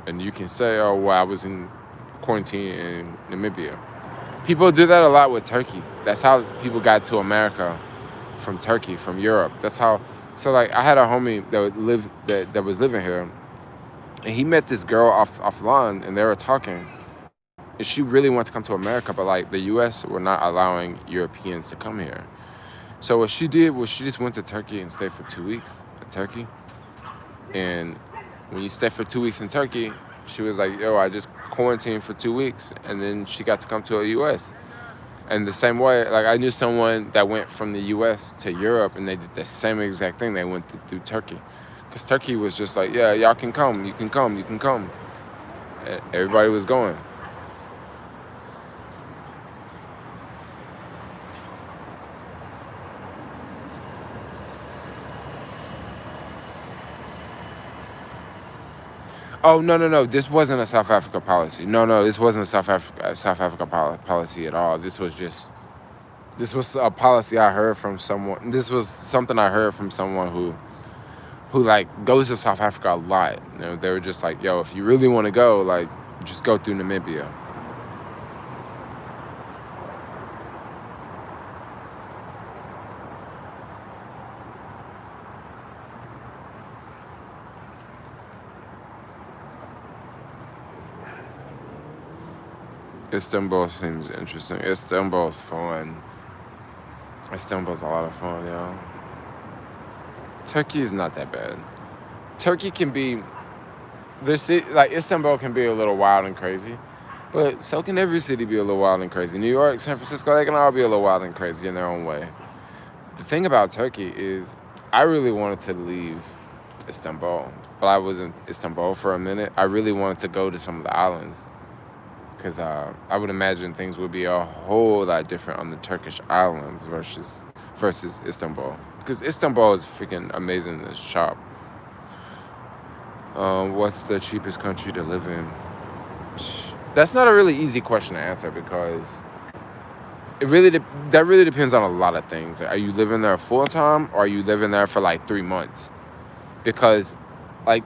And you can say, oh, well, I was in quarantine in Namibia. People do that a lot with Turkey. That's how people got to America from Turkey, from Europe. That's how. So like I had a homie that was living here, and he met this girl offline, and they were talking. And she really wanted to come to America, but like the U.S. were not allowing Europeans to come here. So what she did was she just went to Turkey and stayed for 2 weeks in Turkey. And when you stay for 2 weeks in Turkey, she was like, yo, I just quarantined for 2 weeks. And then she got to come to the U.S. And the same way, like I knew someone that went from the U.S. to Europe, and they did the same exact thing. They went through Turkey. Because Turkey was just like, yeah, y'all can come, you can come, you can come. Everybody was going. Oh no! This wasn't a South Africa policy. No, this wasn't a South Africa policy at all. This was a policy I heard from someone. This was something I heard from someone who like goes to South Africa a lot. You know, they were just like, yo, if you really want to go, like, just go through Namibia. Istanbul seems interesting. Istanbul's fun. Istanbul's a lot of fun, yo. Turkey is not that bad. Turkey can be, like Istanbul can be a little wild and crazy, but so can every city be a little wild and crazy. New York, San Francisco, they can all be a little wild and crazy in their own way. The thing about Turkey is I really wanted to leave Istanbul, but I was in Istanbul for a minute. I really wanted to go to some of the islands because I would imagine things would be a whole lot different on the Turkish islands versus Istanbul. Because Istanbul is freaking amazing to shop. What's the cheapest country to live in? That's not a really easy question to answer because that really depends on a lot of things. Are you living there full time or are you living there for like 3 months? Because like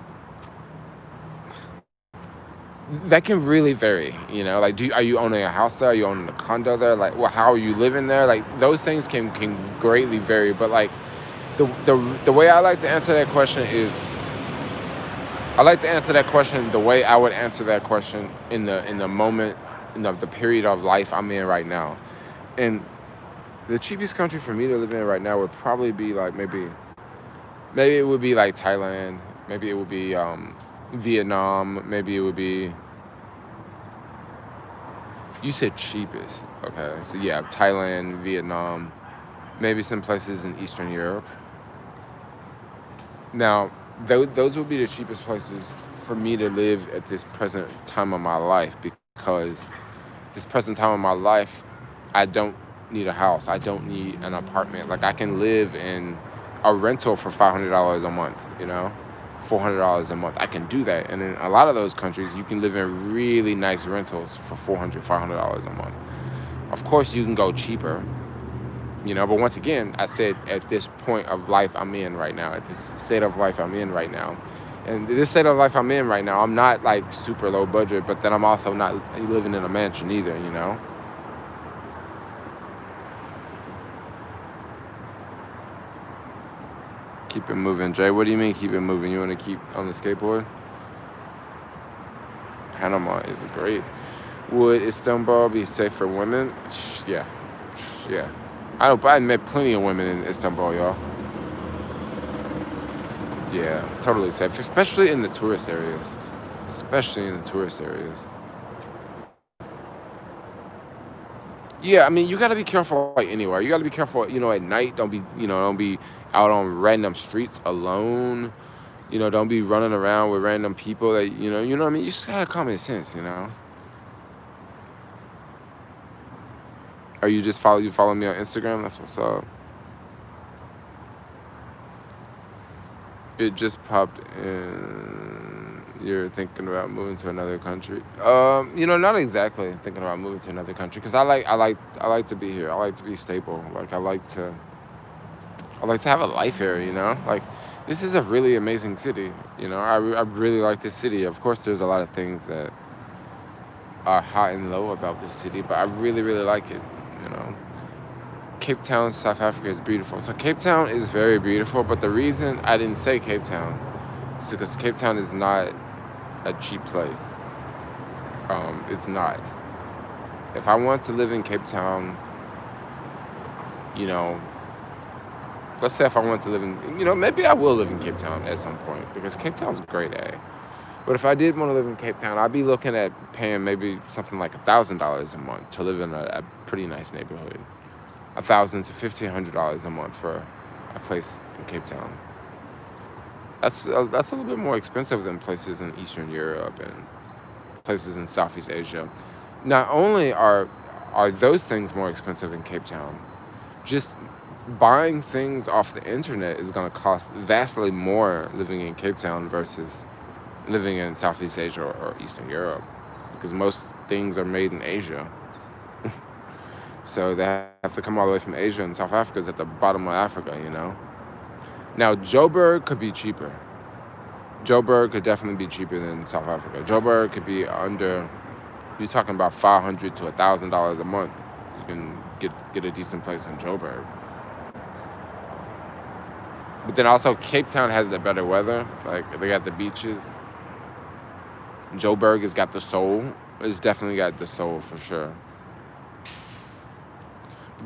that can really vary, you know. Like, are you owning a house there? Are you owning a condo there? Like, well, how are you living there? Like, those things can greatly vary. But like, the way I like to answer that question is, I like to answer that question the way I would answer that question in the moment, in the period of life I'm in right now. And the cheapest country for me to live in right now would probably be like maybe it would be like Thailand. Maybe it would be Vietnam. Maybe it would be. You said cheapest. Okay, so yeah, Thailand, Vietnam, maybe some places in Eastern Europe. Now, those would be the cheapest places for me to live at this present time of my life because this present time of my life, I don't need a house. I don't need an apartment. Like, I can live in a rental for $500 a month, you know? $400 a month. I can do that. And in a lot of those countries, you can live in really nice rentals for $400, $500 a month. Of course, you can go cheaper, you know, but once again, I said at this point of life I'm in right now, at this state of life I'm in right now. And this state of life I'm in right now, I'm not like super low budget, but then I'm also not living in a mansion either, you know? Keep it moving. Jay, what do you mean keep it moving? You want to keep on the skateboard? Panama is great. Would Istanbul be safe for women? Yeah. I met plenty of women in Istanbul, y'all. Yeah, totally safe, especially in the tourist areas. Yeah, I mean, you gotta be careful like anywhere. You gotta be careful, you know, at night. Don't be out on random streets alone. You know, don't be running around with random people that, you know what I mean? You just gotta have common sense, you know? Are you just follow me on Instagram? That's what's up. It just popped in. You're thinking about moving to another country. You know, not exactly thinking about moving to another country because I like to be here. I like to be stable. Like I like to have a life here. You know, like this is a really amazing city. You know, I really like this city. Of course, there's a lot of things that are high and low about this city, but I really like it. You know, Cape Town, South Africa is beautiful. So Cape Town is very beautiful, but the reason I didn't say Cape Town is because Cape Town is not a cheap place. It's not. If I want to live in Cape Town, you know, let's say if I want to live in, maybe I will live in Cape Town at some point because Cape Town's great, But if I did want to live in Cape Town, I'd be looking at paying maybe something like $1,000 a month to live in a pretty nice neighborhood. $1,000 to $1,500 a month for a place in Cape Town. That's a little bit more expensive than places in Eastern Europe and places in Southeast Asia. Not only are those things more expensive in Cape Town, just buying things off the internet is going to cost vastly more living in Cape Town versus living in Southeast Asia or Eastern Europe, because most things are made in Asia. So they have to come all the way from Asia, and South Africa's at the bottom of Africa, Now, Joburg could be cheaper. Joburg could definitely be cheaper than South Africa. Joburg could be under, you're talking about $500 to $1,000 a month. You can get a decent place in Joburg. But then also Cape Town has the better weather. Like, they got the beaches. Joburg has got the soul. It's definitely got the soul for sure.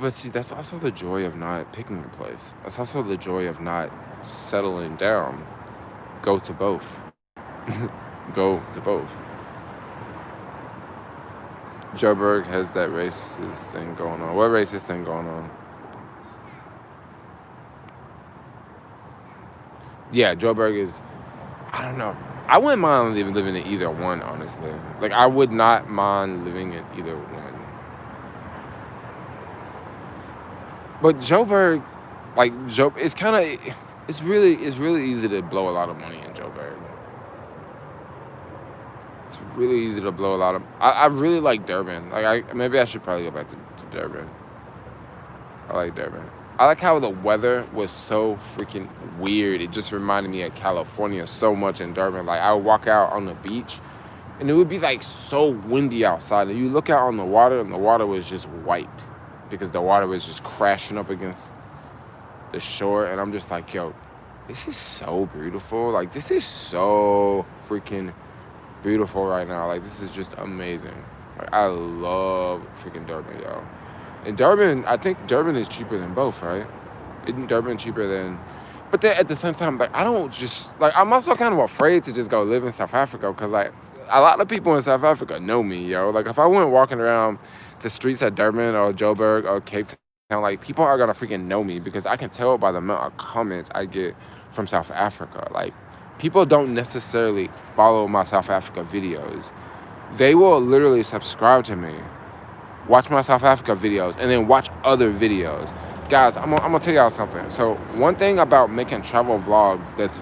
But see, that's also the joy of not picking a place. That's also the joy of not settling down. Go to both. Go to both. Joburg has that racist thing going on. What racist thing going on? Yeah, Joburg is, I don't know. I wouldn't mind living in either one, honestly. Like, I would not mind living in either one. But Joburg, it's really easy to blow a lot of money in Joburg. It's really easy to blow a lot of. I really like Durban. Maybe I should probably go back to Durban. I like Durban. I like how the weather was so freaking weird. It just reminded me of California so much in Durban. Like, I would walk out on the beach, and it would be like so windy outside. And you look out on the water, and the water was just white, because the water was just crashing up against the shore. And I'm just like, yo, this is so beautiful. Like, this is so freaking beautiful right now. Like, this is just amazing. Like, I love freaking Durban, yo. And Durban, I think Durban is cheaper than both, right? Isn't Durban cheaper than... But then at the same time, like, I don't just... Like, I'm also kind of afraid to just go live in South Africa, because, like, a lot of people in South Africa know me, yo. Like, if I went walking around the streets at Durban or Joburg or Cape Town, like, people are gonna freaking know me, because I can tell by the amount of comments I get from South Africa. Like, people don't necessarily follow my South Africa videos. They will literally subscribe to me, watch my South Africa videos, and then watch other videos. Guys, I'm gonna tell y'all something. So one thing about making travel vlogs that's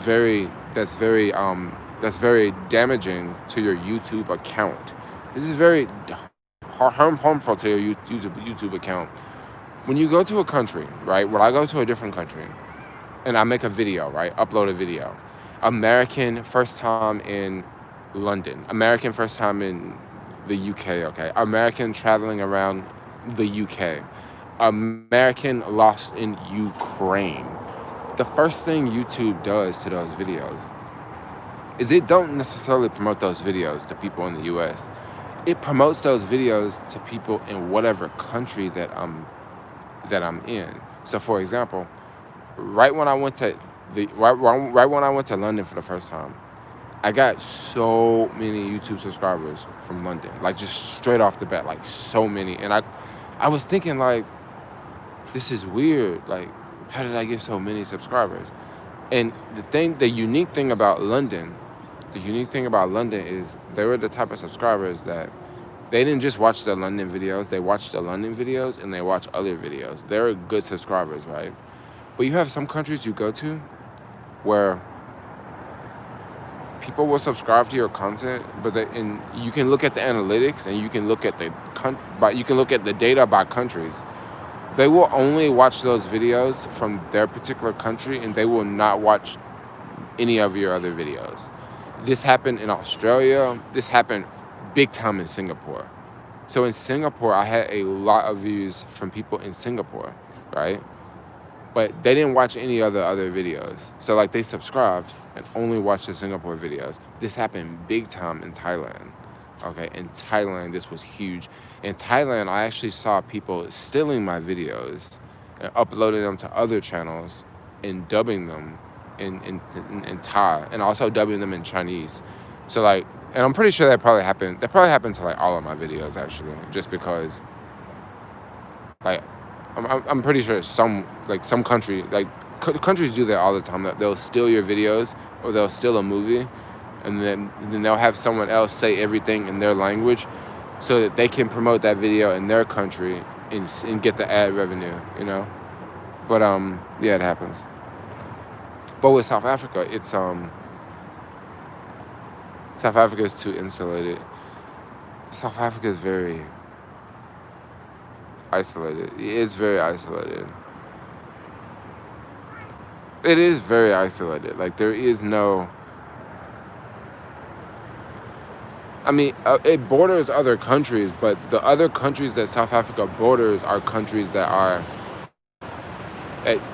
very damaging to your YouTube account. This is very harmful to your YouTube account. When you go to a country, right? When I go to a different country and I make a video, right? Upload a video. American first time in London. American first time in the UK, okay? American traveling around the UK. American lost in Ukraine. The first thing YouTube does to those videos is it don't necessarily promote those videos to people in the US. It promotes those videos to people in whatever country that I'm in. So, for example, right when I went to London for the first time, I got so many YouTube subscribers from London, like, just straight off the bat, like, so many. And I was thinking, like, this is weird. Like, how did I get so many subscribers? And the unique thing about London is they were the type of subscribers that they didn't just watch the London videos. They watched the London videos and they watch other videos. They're good subscribers, right? But you have some countries you go to where people will subscribe to your content, and you can look at the analytics and you can look at the data by countries. They will only watch those videos from their particular country, and they will not watch any of your other videos. This happened in Australia. This happened big time in Singapore. So in Singapore, I had a lot of views from people in Singapore. right? But they didn't watch any other videos. So like they subscribed and only watched the Singapore videos. This happened big time in Thailand. Okay, in Thailand, this was huge. In Thailand, I actually saw people stealing my videos and uploading them to other channels and dubbing them in Thai and also dubbing them in Chinese. So like, and I'm pretty sure that probably happened. That probably happened to like all of my videos actually, just because like I'm pretty sure some country countries do that all the time. That they'll steal your videos or they'll steal a movie, and then they'll have someone else say everything in their language, so that they can promote that video in their country and get the ad revenue. You know, but yeah, it happens. But with South Africa, it's South Africa is too insulated. South Africa is very isolated. It's very isolated. It is very isolated. Like there is no. I mean, it borders other countries, but the other countries that South Africa borders are countries that are.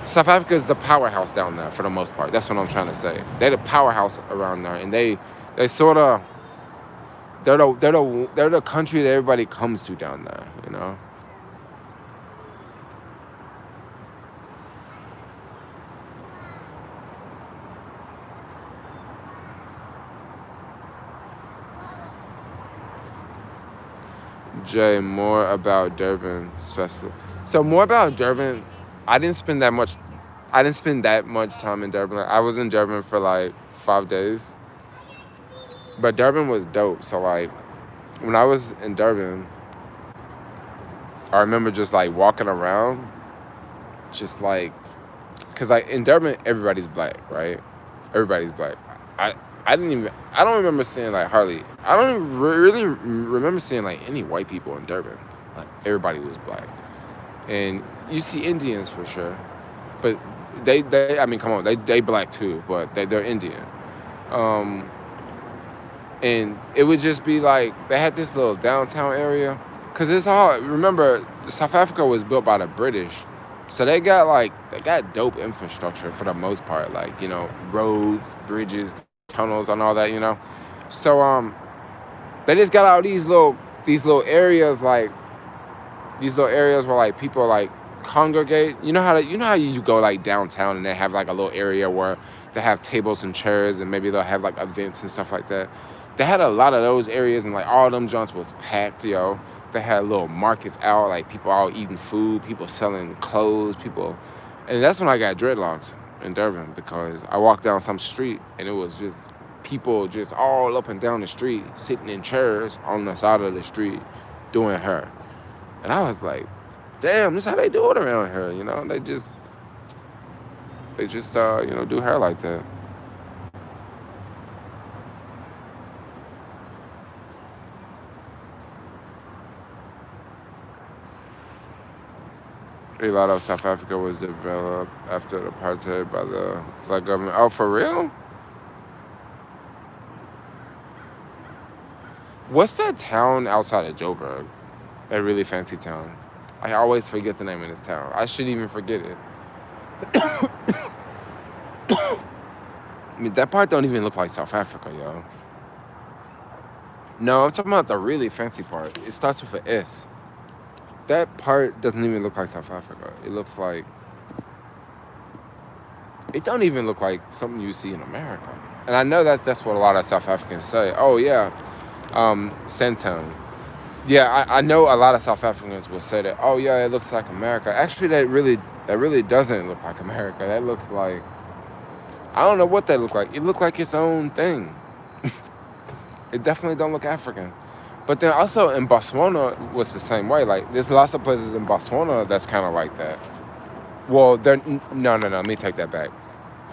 South Africa is the powerhouse down there for the most part. That's what I'm trying to say. They're the powerhouse around there, and they sort of. They're the country that everybody comes to down there. You know. Jay, more about Durban, especially. So more about Durban. I didn't spend that much time in Durban. I was in Durban for like 5 days. But Durban was dope. So like when I was in Durban, I remember just like walking around, just like, cause like in Durban everybody's black, right? Everybody's black. I don't remember seeing like hardly. I don't even really remember seeing like any white people in Durban. Like everybody was black, and you see Indians for sure, but they I mean come on, they black too, but they're Indian. And it would just be like they had this little downtown area, cause it's all, remember South Africa was built by the British, so they got dope infrastructure for the most part, like, you know, roads, bridges, tunnels, and all that, you know. So they just got all these little areas, like these little areas where like people like congregate. You know how you go like downtown and they have like a little area where they have tables and chairs and maybe they'll have like events and stuff like that. They had a lot of those areas, and like all them joints was packed, yo. They had little markets out, like people all eating food, people selling clothes, and that's when I got dreadlocks in Durban, because I walked down some street and it was just people just all up and down the street, sitting in chairs on the side of the street doing hair. And I was like, damn, this is how they do it around here, you know? They just you know, do hair like that. A lot of South Africa was developed after the apartheid by the black government. Oh, for real? What's that town outside of Joburg? That really fancy town. I always forget the name of this town. I shouldn't even forget it. I mean, that part don't even look like South Africa, yo. No, I'm talking about the really fancy part. It starts with an S. That part doesn't even look like South Africa. It looks like... It don't even look like something you see in America. And I know that's what a lot of South Africans say. Oh, yeah, Sandton. Yeah, I know a lot of South Africans will say that, oh, yeah, it looks like America. Actually, that really doesn't look like America. That looks like... I don't know what that look like. It looked like its own thing. It definitely don't look African. But then also in Botswana was the same way. Like, there's lots of places in Botswana that's kind of like that. Well, no, let me take that back.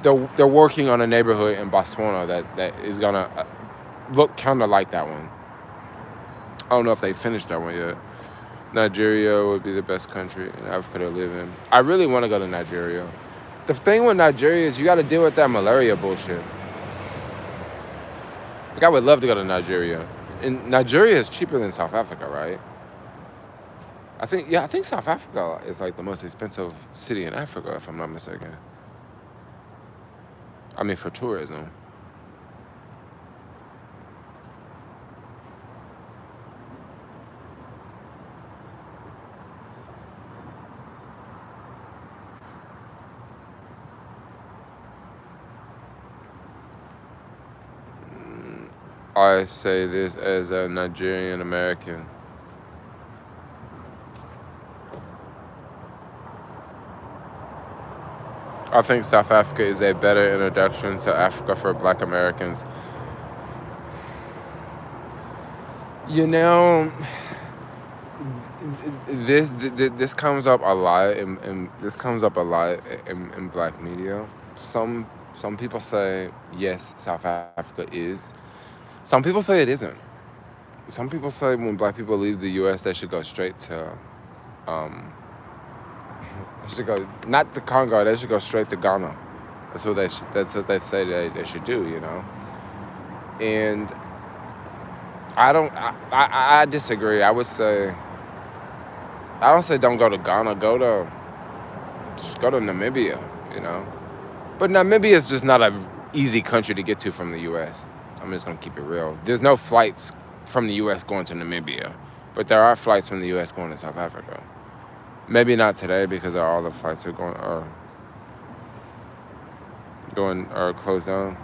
They're working on a neighborhood in Botswana that is gonna look kind of like that one. I don't know if they finished that one yet. Nigeria would be the best country in Africa to live in. I really want to go to Nigeria. The thing with Nigeria is you got to deal with that malaria bullshit. Like, I would love to go to Nigeria. And Nigeria is cheaper than South Africa, right? I think South Africa is like the most expensive city in Africa, if I'm not mistaken. I mean, for tourism. I say this as a Nigerian American. I think South Africa is a better introduction to Africa for Black Americans. You know, this comes up a lot, and this comes up a lot in Black media. Some people say yes, South Africa is. Some people say it isn't. Some people say when Black people leave the U.S., they should go straight to, they should go not to Congo. They should go straight to Ghana. That's what they say they should do. You know, and I disagree. I would say I don't say don't go to Ghana. Just go to Namibia. You know, but Namibia is just not a easy country to get to from the U.S. I'm just gonna keep it real. There's no flights from the U.S. going to Namibia, but there are flights from the U.S. going to South Africa. Maybe not today because all the flights are closed down.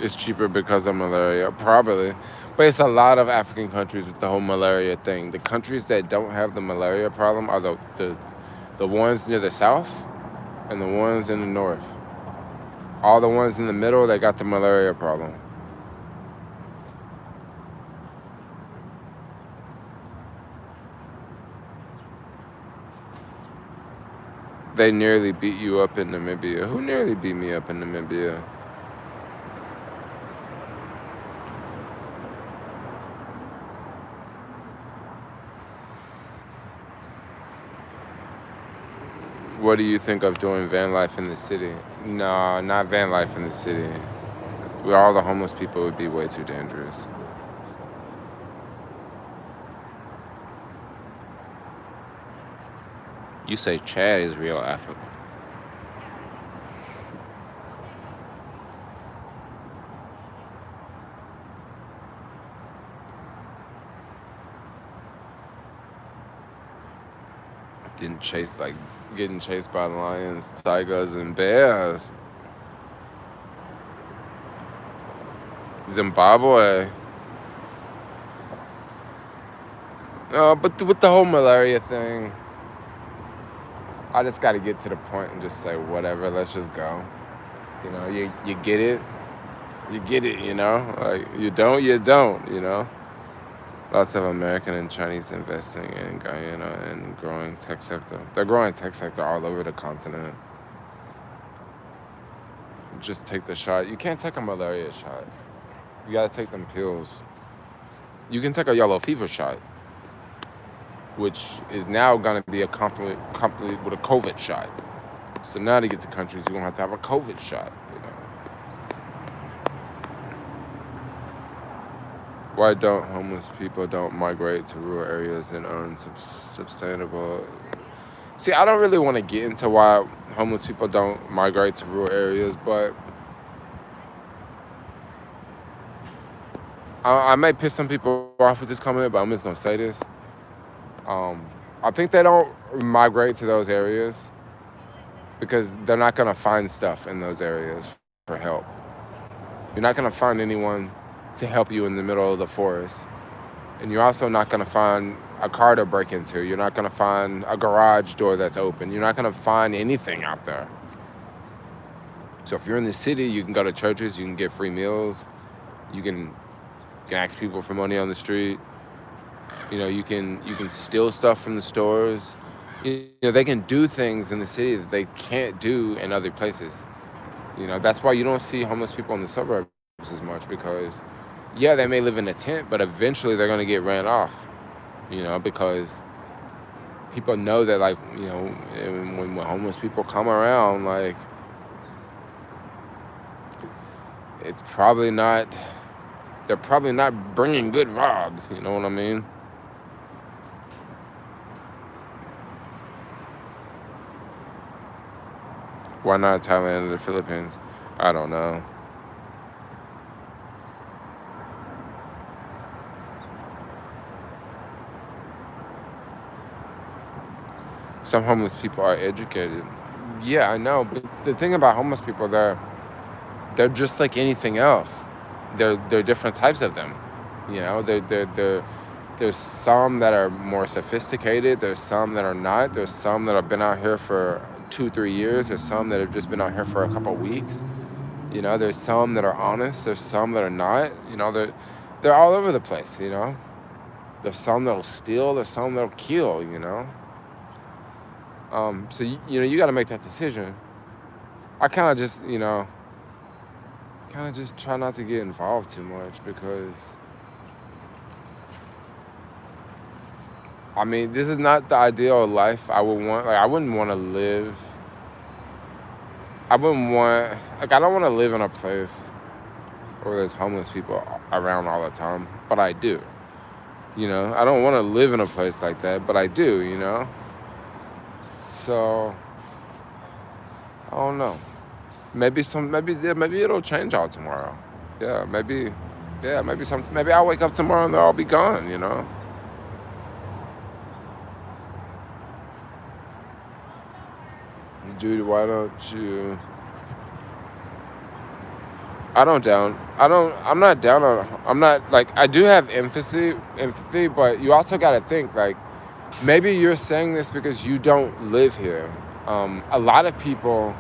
It's cheaper because of malaria, probably. But it's a lot of African countries with the whole malaria thing. The countries that don't have the malaria problem are the ones near the south and the ones in the north. All the ones in the middle, they got the malaria problem. They nearly beat you up in Namibia. Who nearly beat me up in Namibia? What do you think of doing van life in the city? No, not van life in the city. With all the homeless people, it would be way too dangerous. You say Chad is real Africa. Getting chased by lions, tigers, and bears. Zimbabwe. But with the whole malaria thing, I just got to get to the point and just say whatever. Let's just go. You know, you get it. You get it. You know, like you don't. You know. Lots of American and Chinese investing in Guyana and growing tech sector. They're growing tech sector all over the continent. Just take the shot. You can't take a malaria shot. You gotta take them pills. You can take a yellow fever shot, which is now gonna be accompanied with a COVID shot. So now to get to countries, you're gonna have to have a COVID shot. You know. Why don't homeless people don't migrate to rural areas and earn sustainable? See, I don't really want to get into why homeless people don't migrate to rural areas, but I may piss some people off with this comment, but I'm just gonna say this. I think they don't migrate to those areas because they're not gonna find stuff in those areas for help. You're not gonna find anyone to help you in the middle of the forest. And you're also not gonna find a car to break into. You're not gonna find a garage door that's open. You're not gonna find anything out there. So if you're in the city, you can go to churches, you can get free meals, you can ask people for money on the street. You know, you can steal stuff from the stores. You know, they can do things in the city that they can't do in other places. You know, that's why you don't see homeless people in the suburbs as much because yeah, they may live in a tent, but eventually they're going to get ran off, you know, because people know that, like, you know, when homeless people come around, like, it's probably not they're probably not bringing good vibes. You know what I mean? Why not Thailand or the Philippines? I don't know. Some homeless people are educated. Yeah, I know, but the thing about homeless people, they're just like anything else. They're different types of them. You know, there's some that are more sophisticated. There's some that are not. There's some that have been out here for 2-3 years. There's some that have just been out here for a couple weeks. You know, there's some that are honest. There's some that are not. You know, they're all over the place. You know, there's some that'll steal. There's some that'll kill. You know. So you know, you got to make that decision. I kind of just, you know, try not to get involved too much because, I mean, this is not the ideal life I would want. Like, I wouldn't want to live. I wouldn't want, like, I don't want to live in a place where there's homeless people around all the time, but I do. You know, I don't want to live in a place like that, but I do, you know? So, I don't know. Maybe it'll change all tomorrow. Yeah, maybe I'll wake up tomorrow and they'll all be gone, you know? Dude, why don't you... I'm not down on, I'm not, like, I do have empathy, but you also got to think, like, maybe you're saying this because you don't live here. A lot of people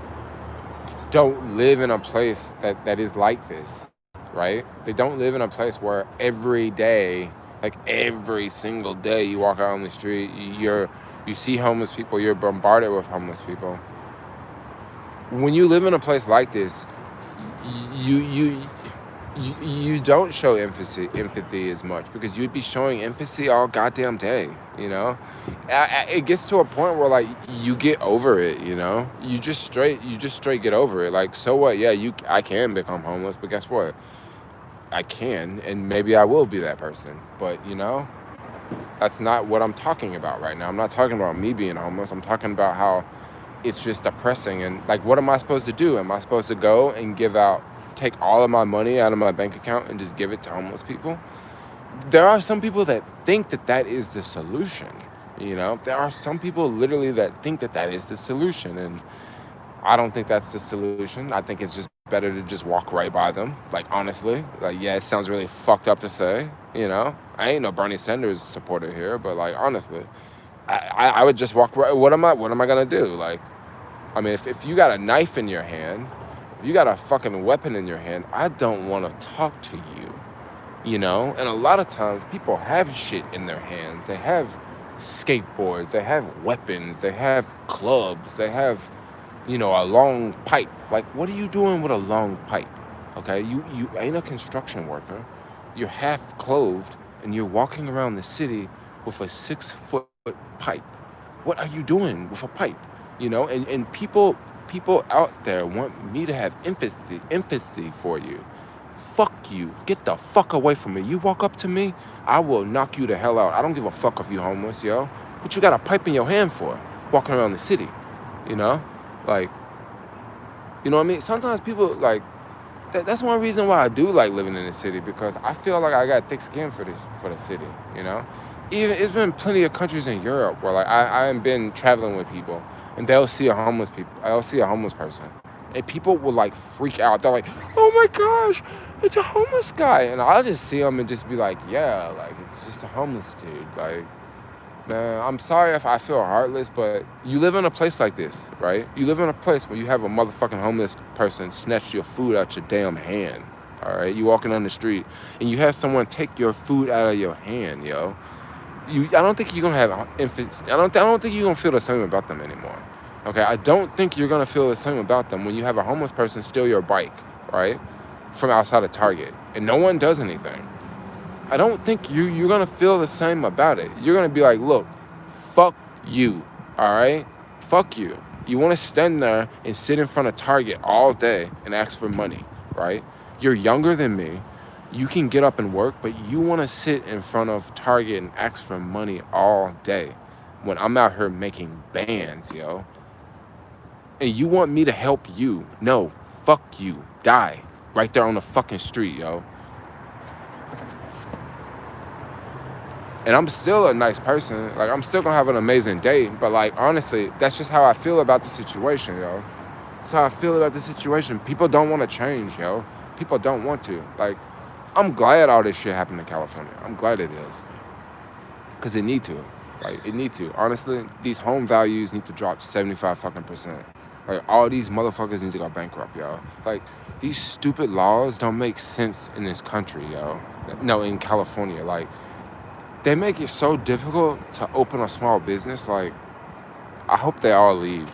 don't live in a place that is like this, right? They don't live in a place where every day, like every single day you walk out on the street, you see homeless people, you're bombarded with homeless people. When you live in a place like this, you don't show empathy as much because you'd be showing empathy all goddamn day, you know? It gets to a point where, like, you get over it, you know? You just straight get over it. Like, so what? Yeah, I can become homeless, but guess what? I can, and maybe I will be that person. But, you know, that's not what I'm talking about right now. I'm not talking about me being homeless. I'm talking about how it's just depressing. And, like, what am I supposed to do? Am I supposed to go and take all of my money out of my bank account and just give it to homeless people? There are some people that think that is the solution, you know? There are some people literally that think that is the solution, and I don't think that's the solution. I think it's just better to just walk right by them, like, honestly. Like, yeah, it sounds really fucked up to say, you know? I ain't no Bernie Sanders supporter here, but, like, honestly, I would just walk right. What am I gonna do? Like, I mean, if you got a knife in your hand, if you got a fucking weapon in your hand, I don't want to talk to you, you know? And a lot of times people have shit in their hands. They have skateboards, they have weapons, they have clubs, they have, you know, a long pipe. Like, what are you doing with a long pipe? Okay, you ain't a construction worker. You're half clothed and you're walking around the city with a 6-foot pipe. What are you doing with a pipe? You know, and people out there want me to have empathy for you. Fuck you. Get the fuck away from me. You walk up to me, I will knock you the hell out. I don't give a fuck if you homeless, yo. What you got a pipe in your hand for? Walking around the city, you know? Like, you know what I mean? Sometimes people, like, that's one reason why I do like living in the city, because I feel like I got thick skin for the city, you know? Even, it's been plenty of countries in Europe where, like, I've been traveling with people, and I'll see a homeless person, and people will, like, freak out. They're like, oh my gosh, it's a homeless guy. And I'll just see them and just be like, yeah, like, it's just a homeless dude. Like, man, I'm sorry if I feel heartless, but you live in a place like this, right? You live in a place where you have a motherfucking homeless person snatch your food out your damn hand, all right? You walking on the street, and you have someone take your food out of your hand, yo. I don't think you're gonna have infants. I don't think you're gonna feel the same about them anymore. Okay, I don't think you're gonna feel the same about them when you have a homeless person steal your bike, right, from outside of Target, and no one does anything. I don't think you're gonna feel the same about it. You're gonna be like, look, fuck you, all right? Fuck you. You wanna stand there and sit in front of Target all day and ask for money, right? You're younger than me. You can get up and work, but you want to sit in front of Target and ask for money all day when I'm out here making bands, yo. And you want me to help you. No, fuck you. Die. Right there on the fucking street, yo. And I'm still a nice person. Like, I'm still gonna have an amazing day. But, like, honestly, that's just how I feel about the situation, yo. That's how I feel about the situation. People don't want to change, yo. People don't want to. Like, I'm glad all this shit happened in California. I'm glad it is. Because it need to. Like, it need to. Honestly, these home values need to drop 75 fucking percent. Like, all these motherfuckers need to go bankrupt, yo. Like, these stupid laws don't make sense in this country, yo. No, in California. Like, they make it so difficult to open a small business. Like, I hope they all leave.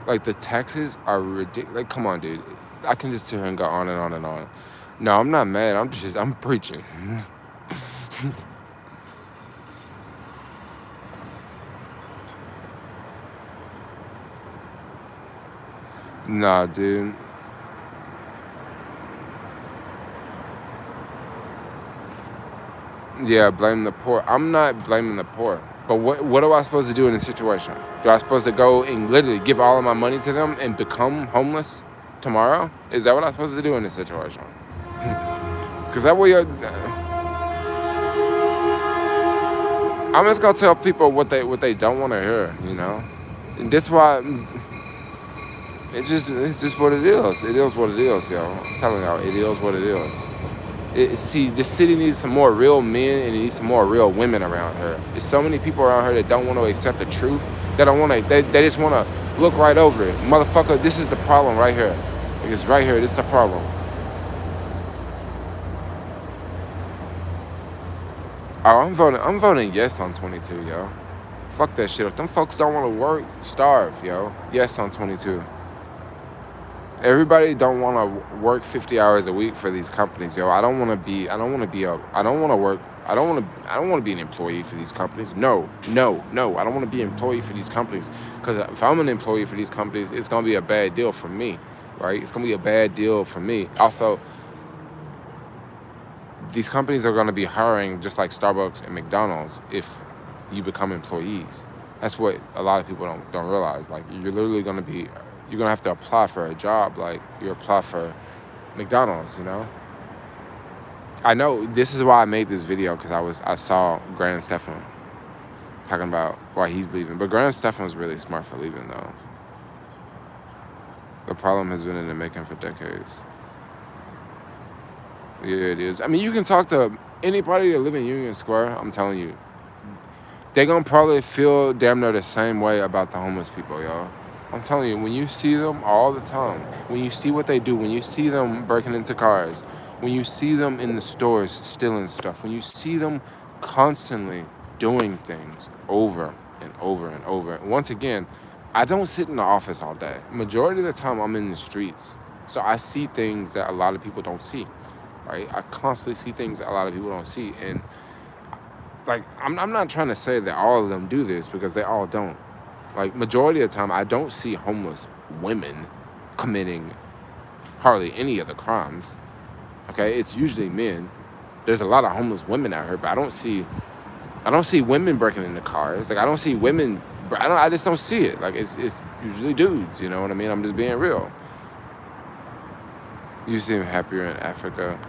Like, the taxes are ridiculous. Like, come on, dude. I can just sit here and go on and on and on. No, I'm not mad. I'm preaching. Nah, dude. Yeah, blame the poor. I'm not blaming the poor. But what am I supposed to do in this situation? Do I supposed to go and literally give all of my money to them and become homeless tomorrow? Is that what I'm supposed to do in this situation? Because that way, I'm just gonna tell people what they don't want to hear, you know. And that's why it's just what it is. It is what it is, yo. I'm telling y'all, it is what it is. See, the city needs some more real men and it needs some more real women around here. There's so many people around here that don't want to accept the truth. They don't want to. They just want to look right over it. Motherfucker, this is the problem right here. Like, it's right here. This is the problem. Oh, I'm voting yes on 22, yo. Fuck that shit. If them folks don't want to work, starve, yo. Yes on 22. Everybody don't want to work 50 hours a week for these companies, yo. I don't want to be an employee for these companies. No. I don't want to be an employee for these companies. Because if I'm an employee for these companies, it's going to be a bad deal for me, right? It's going to be a bad deal for me. Also, these companies are going to be hiring just like Starbucks and McDonald's if you become employees. That's what a lot of people don't realize. Like, you're going to have to apply for a job like you apply for McDonald's, you know? I know this is why I made this video, because I saw Graham Stephan talking about why he's leaving. But Graham Stephan was really smart for leaving, though. The problem has been in the making for decades. Yeah, it is. I mean, you can talk to anybody that live in Union Square, I'm telling you. They're going to probably feel damn near the same way about the homeless people, y'all. I'm telling you, when you see them all the time, when you see what they do, when you see them breaking into cars, when you see them in the stores stealing stuff, when you see them constantly doing things over and over and over. Once again, I don't sit in the office all day. Majority of the time, I'm in the streets. So I see things that a lot of people don't see, right? I constantly see things that a lot of people don't see. And, like, I'm not trying to say that all of them do this, because they all don't. Like, majority of the time, I don't see homeless women committing hardly any of the crimes. Okay, it's usually men. There's a lot of homeless women out here, but I don't see women breaking into cars. Like, I don't see women. I just don't see it. Like, it's usually dudes. You know what I mean? I'm just being real. You seem happier in Africa.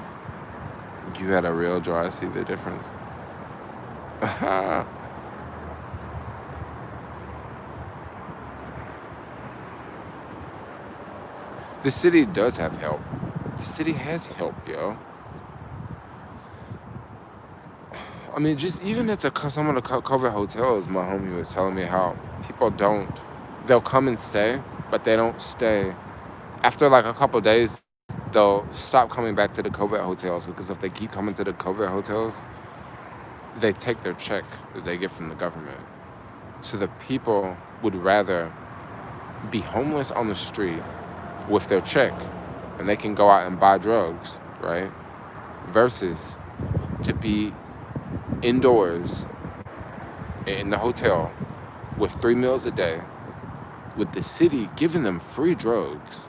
You had a real joy. I see the difference. The city does have help. The city has help, yo. I mean, just even at some of the COVID hotels, my homie was telling me how people they'll come and stay, but they don't stay. After like a couple of days, they'll stop coming back to the COVID hotels, because if they keep coming to the COVID hotels, they take their check that they get from the government. So the people would rather be homeless on the street with their check, and they can go out and buy drugs, right? Versus to be indoors in the hotel with 3 meals a day, with the city giving them free drugs,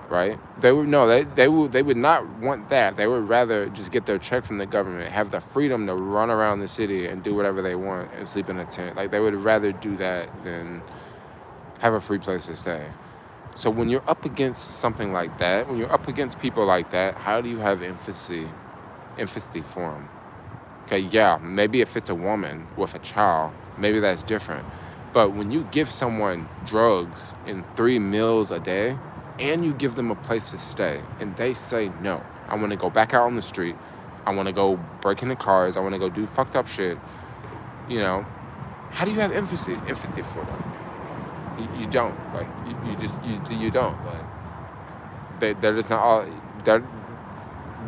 right? They would not want that. They would rather just get their check from the government, have the freedom to run around the city and do whatever they want and sleep in a tent. Like they would rather do that than have a free place to stay. So when you're up against something like that, when you're up against people like that, how do you have empathy for them? Okay, yeah, maybe if it's a woman with a child, maybe that's different. But when you give someone drugs and 3 meals a day, and you give them a place to stay, and they say, no, I want to go back out on the street, I want to go break into cars, I want to go do fucked up shit, you know, how do you have empathy for them? You don't. Like, you don't. Like, they're just not all,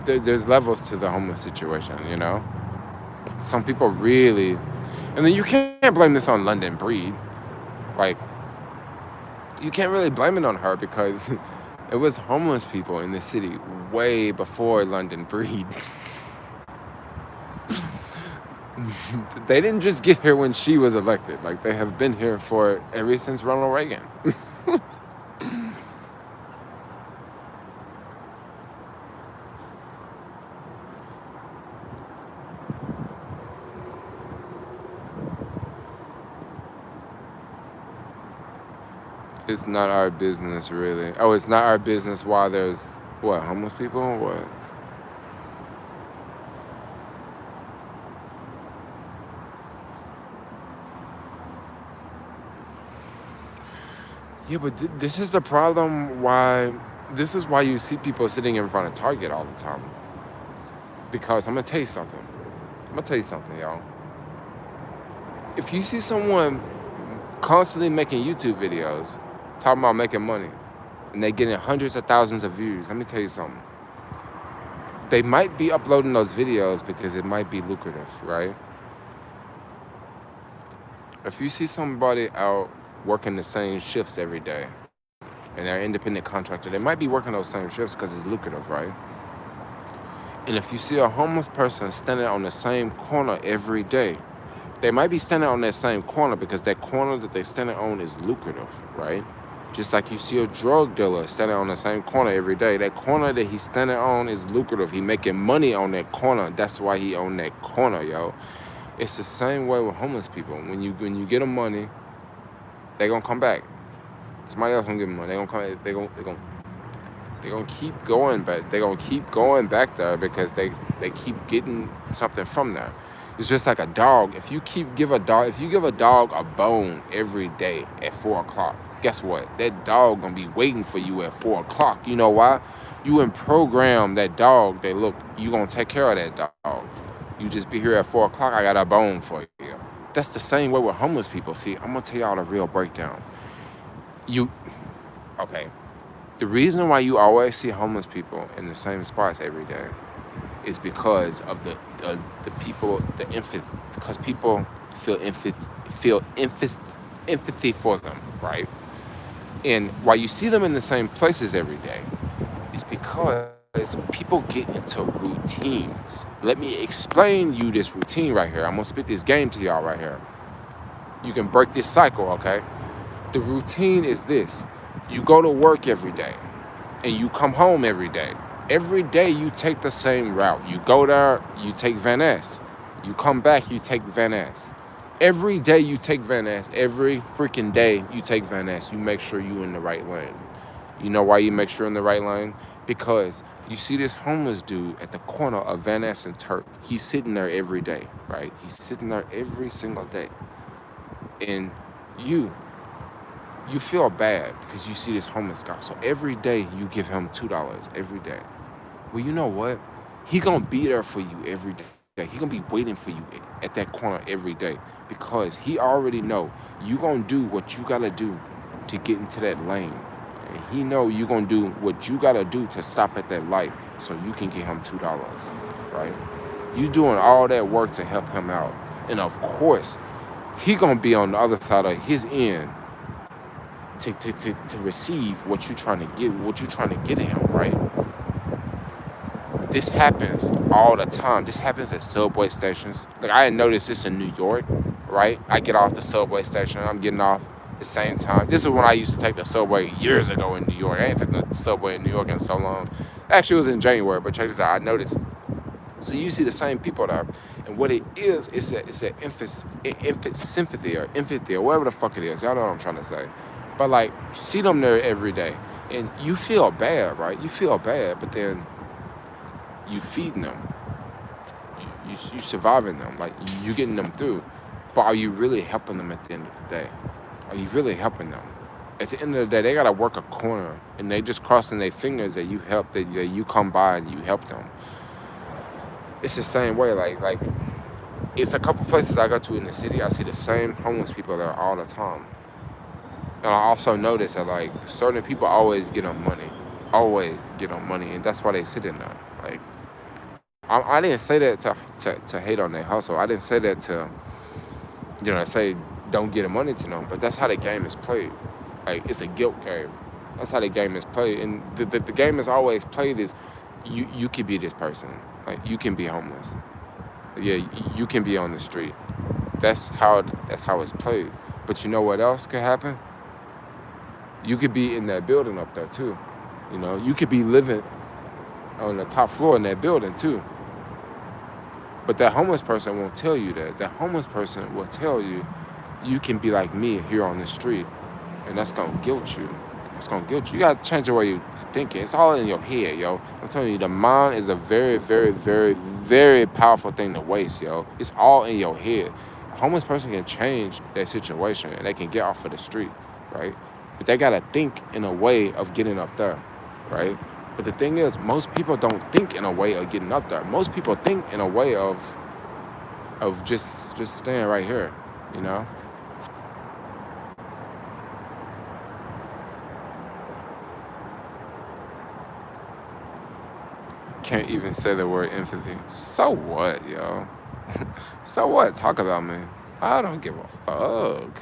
there's levels to the homeless situation, you know? Some people really, and then you can't blame this on London Breed. Like, you can't really blame it on her because it was homeless people in the city way before London Breed. They didn't just get here when she was elected. Like, they have been here for ever since Ronald Reagan. It's not our business, really. Oh, it's not our business why there's, what, homeless people? What? Yeah, but this is the problem this is why you see people sitting in front of Target all the time. Because I'm going to tell you something, y'all. If you see someone constantly making YouTube videos, talking about making money, and they getting hundreds of thousands of views, let me tell you something. They might be uploading those videos because it might be lucrative, right? If you see somebody out working the same shifts every day, and they're an independent contractor, they might be working those same shifts because it's lucrative, right? And if you see a homeless person standing on the same corner every day, they might be standing on that same corner because that corner that they're standing on is lucrative, right? Just like you see a drug dealer standing on the same corner every day. That corner that he's standing on is lucrative. He making money on that corner. That's why he on that corner, yo. It's the same way with homeless people. When you get them money, they gonna come back. Somebody else gonna give them money. They gonna keep going back. They gonna keep going back there because they keep getting something from there. It's just like a dog. If you give a dog a bone every day at 4:00, guess what? That dog gonna be waiting for you at 4:00. You know why? You program that dog that, look, you gonna take care of that dog. You just be here at 4:00. I got a bone for you. That's the same way with homeless people. See, I'm gonna tell y'all the real breakdown. Okay. The reason why you always see homeless people in the same spots every day is because of the people, the empathy, because people feel empathy for them, right? And why you see them in the same places every day is because people get into routines. Let me explain you this routine right here. I'm gonna spit this game to y'all right here. You can break this cycle, okay? The routine is this. You go to work every day and you come home every day. Every day you take the same route. You go there, you take Van Ness. You come back, you take Van Ness. Every day you take Van Ness. Every freaking day you take Van Ness. You make sure you in the right lane. You know why you make sure in the right lane? Because you see this homeless dude at the corner of Van Ness and Turk. He's sitting there every day, right? He's sitting there every single day. And you feel bad because you see this homeless guy. So every day you give him $2 every day. Well, you know what? He gonna be there for you every day. He gonna be waiting for you at that corner every day because he already know you gonna do what you gotta do to get into that lane. And he know you gonna do what you gotta do to stop at that light so you can get him $2, right? You doing all that work to help him out. And of course, he gonna be on the other side of his end to receive what you're trying to get at him, right? This happens all the time. This happens at subway stations. Like, I didn't notice this in New York, right? I get off the subway station. I'm getting off. the same time. This is when I used to take the subway years ago in New York. I ain't taken the subway in New York in so long. Actually, it was in January, but check this out. I noticed. So you see the same people there, and what it is, it's a infant sympathy or empathy or whatever the fuck it is. Y'all know what I'm trying to say. But like, see them there every day, and you feel bad, right? You feel bad, but then you feeding them, you surviving them, like you getting them through. But are you really helping them at the end of the day? Are you really helping them? At the end of the day, they gotta work a corner, and they just crossing their fingers that you help, that you come by and you help them. It's the same way, like it's a couple places I go to in the city. I see the same homeless people there all the time, and I also notice that like certain people always get on money, and that's why they sit in there. Like I didn't say that to hate on their hustle. I didn't say that to say don't get the money to them, but that's how the game is played. Like it's a guilt game. That's how the game is played, and the game is always played is you could be this person. Like you can be homeless. Yeah, you can be on the street. That's how it's played. But you know what else could happen? You could be in that building up there too. You could be living on the top floor in that building too. But that homeless person won't tell you that. That homeless person will tell you, you can be like me here on the street. And that's gonna guilt you. It's gonna guilt you. You gotta change the way you thinking. It's all in your head, yo. I'm telling you, the mind is a very, very, very, very powerful thing to waste, yo. It's all in your head. A homeless person can change their situation and they can get off of the street, right? But they gotta think in a way of getting up there, right? But the thing is, most people don't think in a way of getting up there. Most people think in a way of just staying right here, Can't even say the word empathy. So what, yo? So what? Talk about me. I don't give a fuck.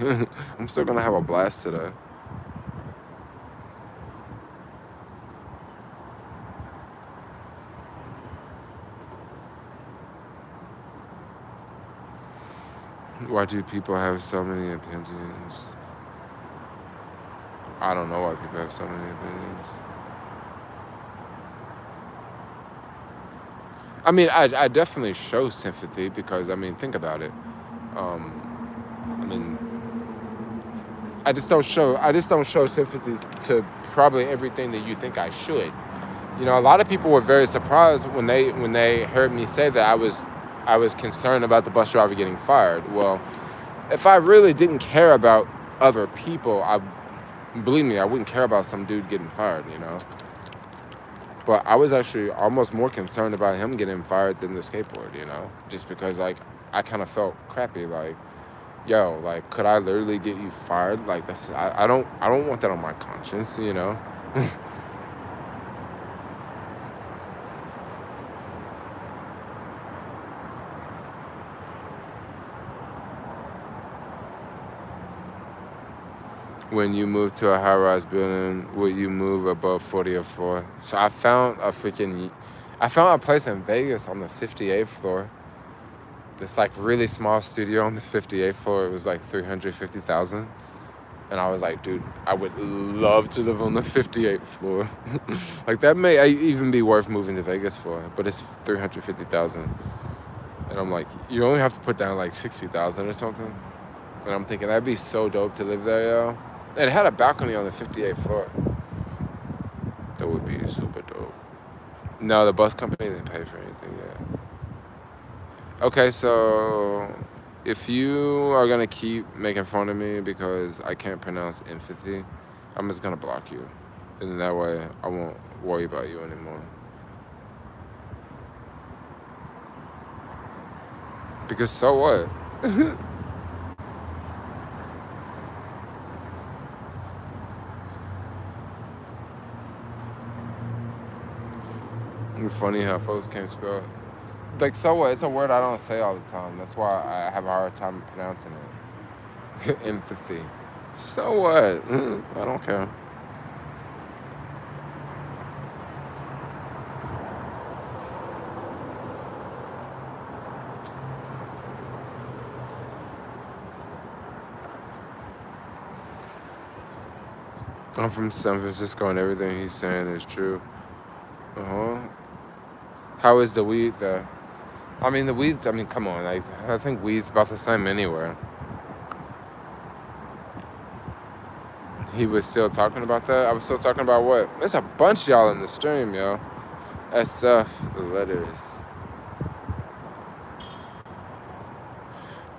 I'm still gonna have a blast today. Why do people have so many opinions? I don't know why people have so many opinions. I mean, I definitely show sympathy because, think about it. I just don't show sympathy to probably everything that you think I should. A lot of people were very surprised when they heard me say that I was concerned about the bus driver getting fired. Well, if I really didn't care about other people, believe me, I wouldn't care about some dude getting fired, But I was actually almost more concerned about him getting fired than the skateboard, just because like I kind of felt crappy, like, yo, like could I literally get you fired? Like I don't want that on my conscience, When you move to a high-rise building, will you move above 40th floor? So I found a place in Vegas on the 58th floor. This like really small studio on the 58th floor. It was like $350,000. And I was like, dude, I would love to live on the 58th floor. Like that may even be worth moving to Vegas for, but it's $350,000. And I'm like, you only have to put down like $60,000 or something. And I'm thinking that'd be so dope to live there, yo. It had a balcony on the 58th floor. That would be super dope. No, the bus company didn't pay for anything yet. Okay, so if you are gonna keep making fun of me because I can't pronounce empathy, I'm just gonna block you. And that way I won't worry about you anymore. Because so what? It's funny how folks can't spell it. Like, so what? It's a word I don't say all the time. That's why I have a hard time pronouncing it. Empathy. So what? I don't care. I'm from San Francisco, and everything he's saying is true. Uh-huh. How is the weed, though? I mean, the weeds, I mean, come on. I think weed's about the same anywhere. He was still talking about that? I was still talking about what? There's a bunch of y'all in the stream, yo. SF, the letters.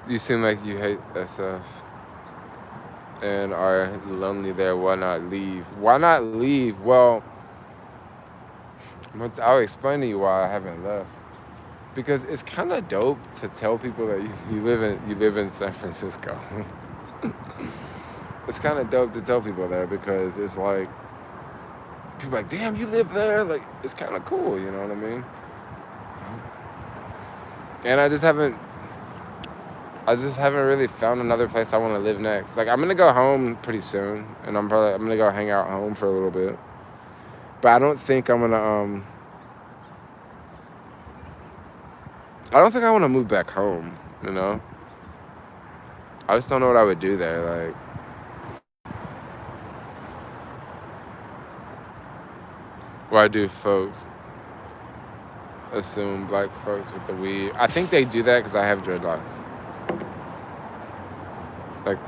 You seem like you hate SF and are lonely there. Why not leave? Why not leave? Well, I'll explain to you why I haven't left. Because it's kind of dope to tell people that you live in San Francisco. It's kind of dope to tell people that because it's like people are like, damn, you live there. Like it's kind of cool, you know what I mean? And I just haven't really found another place I want to live next. Like I'm gonna go home pretty soon, and I'm gonna go hang out home for a little bit. But I don't think I'm gonna I don't think I want to move back home. You know, I just don't know what I would do there. Like, why do folks assume black folks with the weed? I think they do that because I have dreadlocks. Like,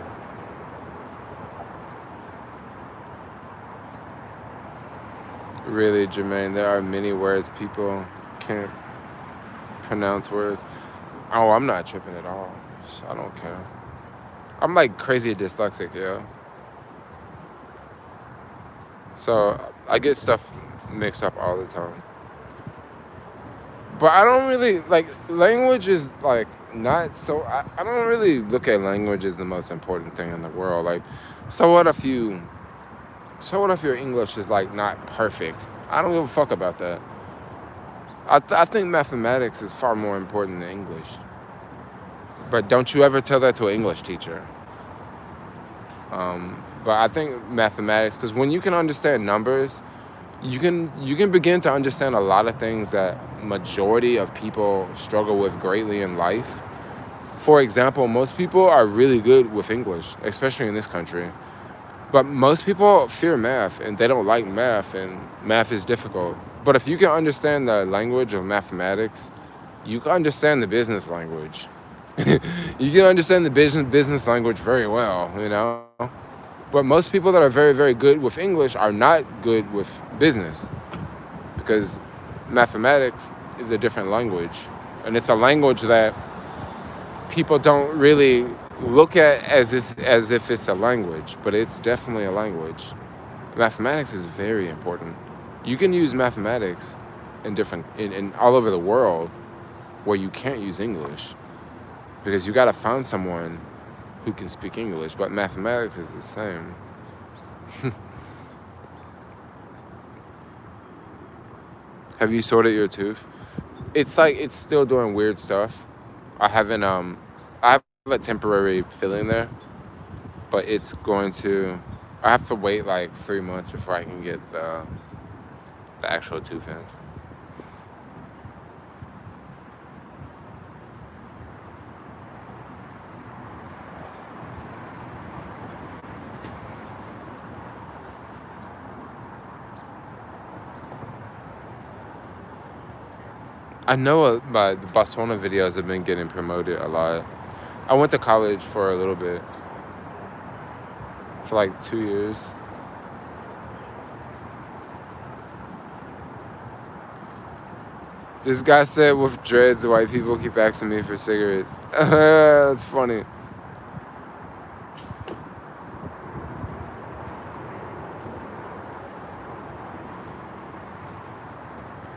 really, Jermaine, there are many words people can't pronounce words. Oh, I'm not tripping at all. I don't care. I'm like crazy dyslexic, yeah. So I get stuff mixed up all the time. But I don't really, like, language is, like, not so, I don't really look at language as the most important thing in the world. Like, so what if your English is, like, not perfect? I don't give a fuck about that. I think mathematics is far more important than English. But don't you ever tell that to an English teacher. But I think mathematics, because when you can understand numbers, you can begin to understand a lot of things that majority of people struggle with greatly in life. For example, most people are really good with English, especially in this country. But most people fear math, and they don't like math, and math is difficult. But if you can understand the language of mathematics, you can understand the business language. You can understand the business language very well, you know? But most people that are very, very good with English are not good with business because mathematics is a different language. And it's a language that people don't really look at as if it's a language, but it's definitely a language. Mathematics is very important. You can use mathematics in all over the world where you can't use English because you got to find someone who can speak English, but mathematics is the same. Have you sorted your tooth? It's like it's still doing weird stuff. I have a temporary filling there, but I have to wait like 3 months before I can get the actual tooth in. I know the Barcelona videos have been getting promoted a lot. I went to college for a little bit, for like 2 years. This guy said with dreads, white people keep asking me for cigarettes. That's funny.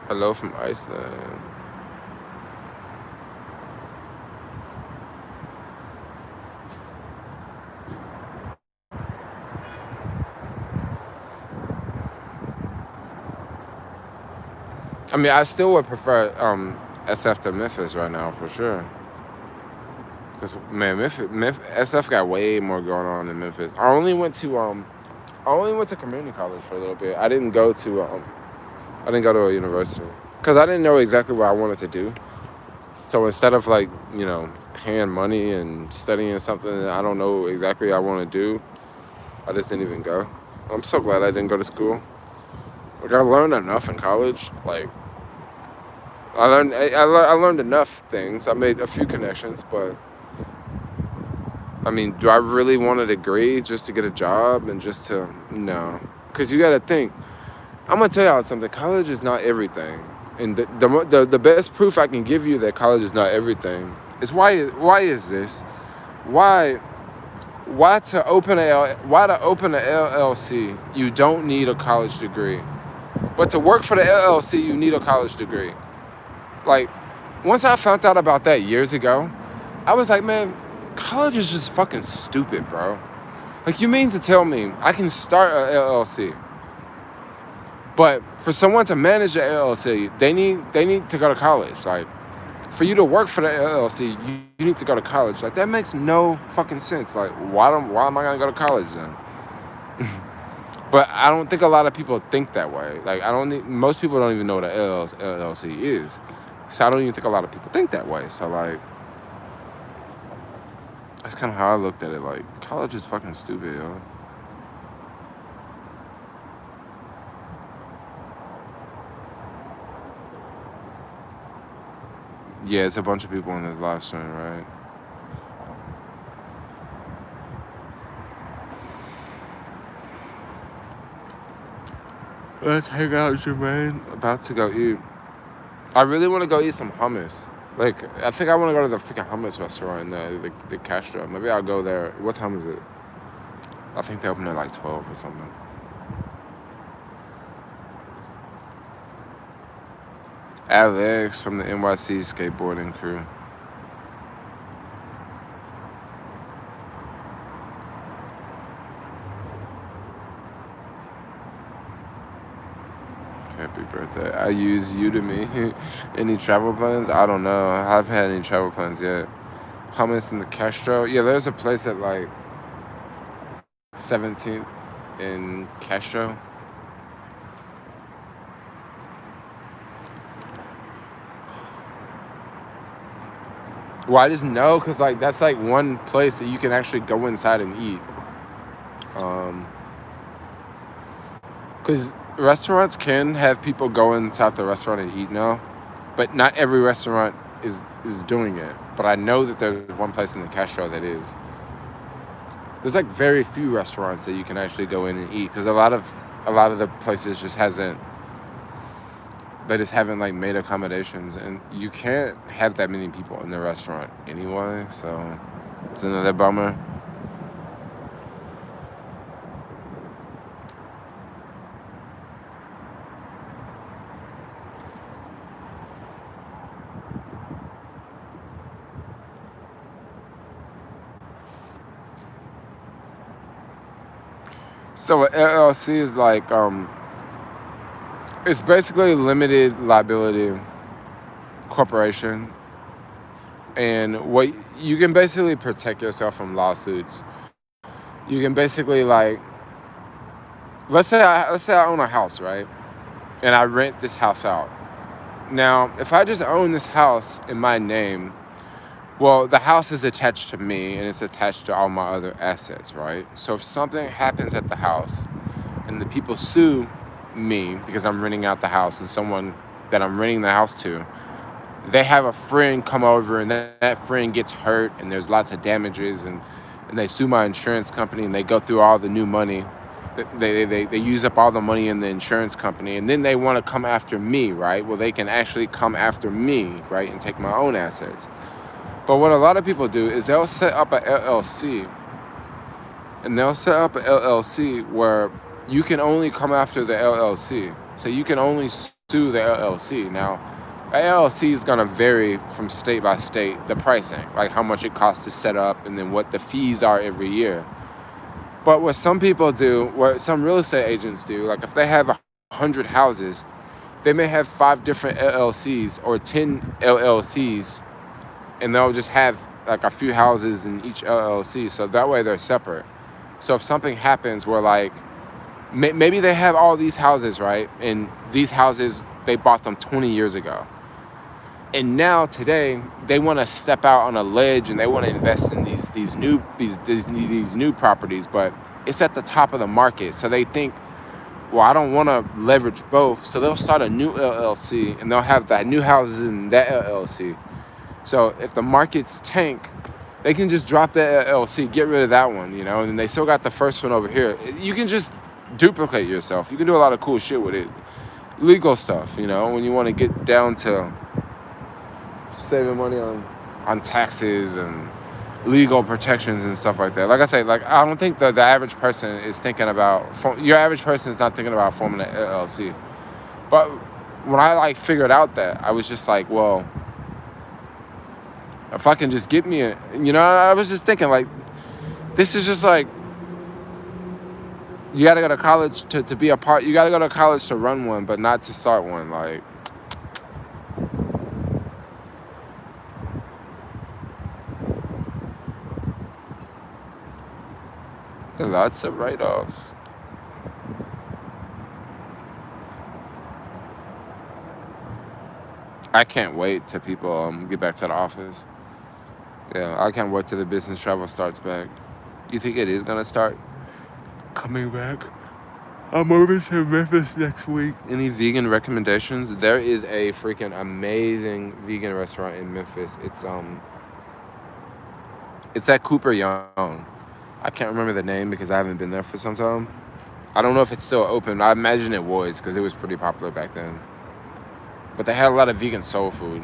Hello from Iceland. I mean, I still would prefer SF to Memphis right now for sure. Cause man, SF got way more going on in Memphis. I only went to community college for a little bit. I didn't go to a university because I didn't know exactly what I wanted to do. So instead of like paying money and studying something that I don't know exactly I want to do, I just didn't even go. I'm so glad I didn't go to school. Like, I learned enough in college. Like, I learned enough things. I made a few connections, but I mean, do I really want a degree just to get a job and just to no? Because you got to think. I'm gonna tell y'all something. College is not everything, and the best proof I can give you that college is not everything is why is this? Why to open a LLC you don't need a college degree, but to work for the LLC you need a college degree. Like, once I found out about that years ago, I was like, man, college is just fucking stupid, bro. Like, you mean to tell me I can start a LLC, but for someone to manage a LLC, they need to go to college. Like, for you to work for the LLC, you need to go to college. Like, that makes no fucking sense. Like, why am I gonna go to college then? But I don't think a lot of people think that way. Like, most people don't even know what a LLC is. So I don't even think a lot of people think that way. So, like, that's kind of how I looked at it. Like, college is fucking stupid, yo. Yeah, it's a bunch of people in this live stream, right? Let's hang out, Jermaine. About to go eat. I really want to go eat some hummus. Like, I think I want to go to the freaking hummus restaurant in the Castro. Maybe I'll go there. What time is it? I think they open at like 12 or something. Alex from the NYC skateboarding crew. Happy birthday. I use Udemy. Any travel plans? I don't know. I haven't had any travel plans yet. Hummus in the Castro. Yeah, there's a place at like 17th in Castro. Well, I just know because like that's like one place that you can actually go inside and eat. Because restaurants can have people go inside the restaurant and eat now, but not every restaurant is doing it. But I know that there's one place in the Castro that is. There's like very few restaurants that you can actually go in and eat because a lot of the places just they just haven't like made accommodations, and you can't have that many people in the restaurant anyway. So it's another bummer. So an LLC is like it's basically a limited liability corporation, and what you can basically protect yourself from lawsuits. You can basically like, let's say I own a house, right, and I rent this house out. Now, if I just own this house in my name, well, the house is attached to me and it's attached to all my other assets, right? So if something happens at the house and the people sue me because I'm renting out the house and someone that I'm renting the house to, they have a friend come over and that friend gets hurt and there's lots of damages and they sue my insurance company and they go through all the new money. They use up all the money in the insurance company and then they want to come after me, right? Well, they can actually come after me, right, and take my own assets. But what a lot of people do is they'll set up an LLC, and they'll set up an LLC where you can only come after the LLC. So you can only sue the LLC. Now, a LLC is going to vary from state by state, the pricing, like how much it costs to set up and then what the fees are every year. But what some people do, what some real estate agents do, like if they have 100 houses, they may have 5 different LLCs or 10 LLCs, and they'll just have like a few houses in each LLC, so that way they're separate. So if something happens where like, maybe they have all these houses, right? And these houses, they bought them 20 years ago. And now today, they want to step out on a ledge and they want to invest in these new properties, but it's at the top of the market. So they think, well, I don't want to leverage both. So they'll start a new LLC and they'll have that new houses in that LLC. So if the markets tank, they can just drop that LLC, get rid of that one, you know, and they still got the first one over here. You can just duplicate yourself. You can do a lot of cool shit with it. Legal stuff, you know, when you want to get down to saving money on taxes and legal protections and stuff like that. Like I say, like I don't think the average person is thinking about, your average person is not thinking about forming an LLC. But when I like figured out that, I was just like, well, if I can just get me a, you know, I was just thinking like, this is just like, you gotta go to college to be a part, you gotta go to college to run one, but not to start one, like. Lots of write-offs. I can't wait till people get back to the office. Yeah, I can't wait till the business travel starts back. You think it is gonna start coming back? I'm moving to Memphis next week. Any vegan recommendations? There is a freaking amazing vegan restaurant in Memphis. It's at Cooper Young. I can't remember the name because I haven't been there for some time. I don't know if it's still open. I imagine it was because it was pretty popular back then. But they had a lot of vegan soul food.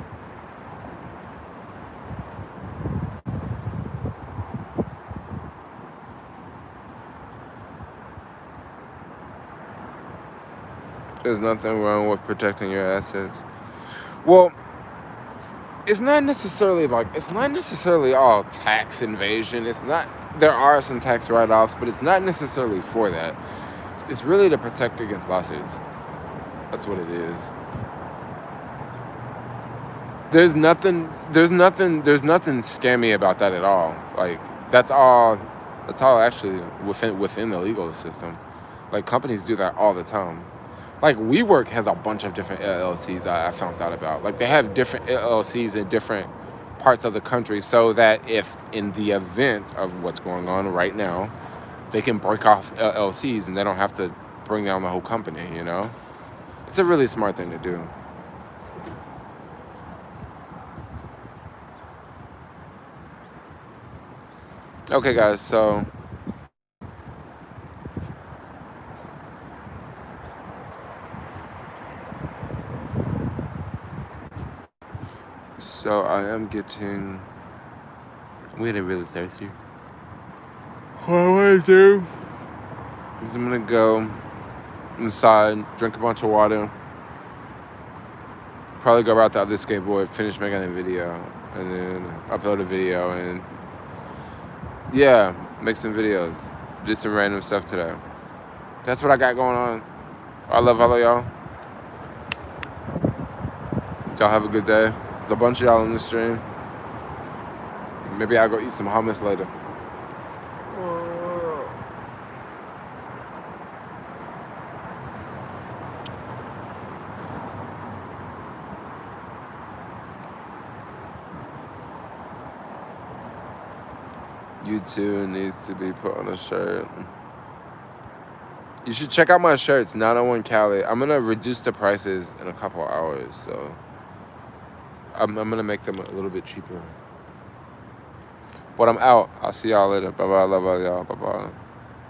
There's nothing wrong with protecting your assets. Well, it's not necessarily all tax invasion. It's not, there are some tax write-offs, but it's not necessarily for that. It's really to protect against lawsuits. That's what it is. There's nothing scammy about that at all. Like that's all actually within the legal system. Like companies do that all the time. Like WeWork has a bunch of different LLCs I found out about. Like they have different LLCs in different parts of the country so that if in the event of what's going on right now, they can break off LLCs and they don't have to bring down the whole company, you know? It's a really smart thing to do. Okay, guys, so I am getting really thirsty. What I want to do is I'm gonna go inside, drink a bunch of water, probably go out the other skateboard, finish making a video, and then upload a video, and yeah, make some videos, do some random stuff today. That's what I got going on. I love all of y'all. Y'all have a good day. There's a bunch of y'all in the stream. Maybe I'll go eat some hummus later. You too needs to be put on a shirt. You should check out my shirts, 901 Cali. I'm gonna reduce the prices in a couple hours, so I'm gonna make them a little bit cheaper. But I'm out. I'll see y'all later. Bye bye. Love all y'all. Bye bye.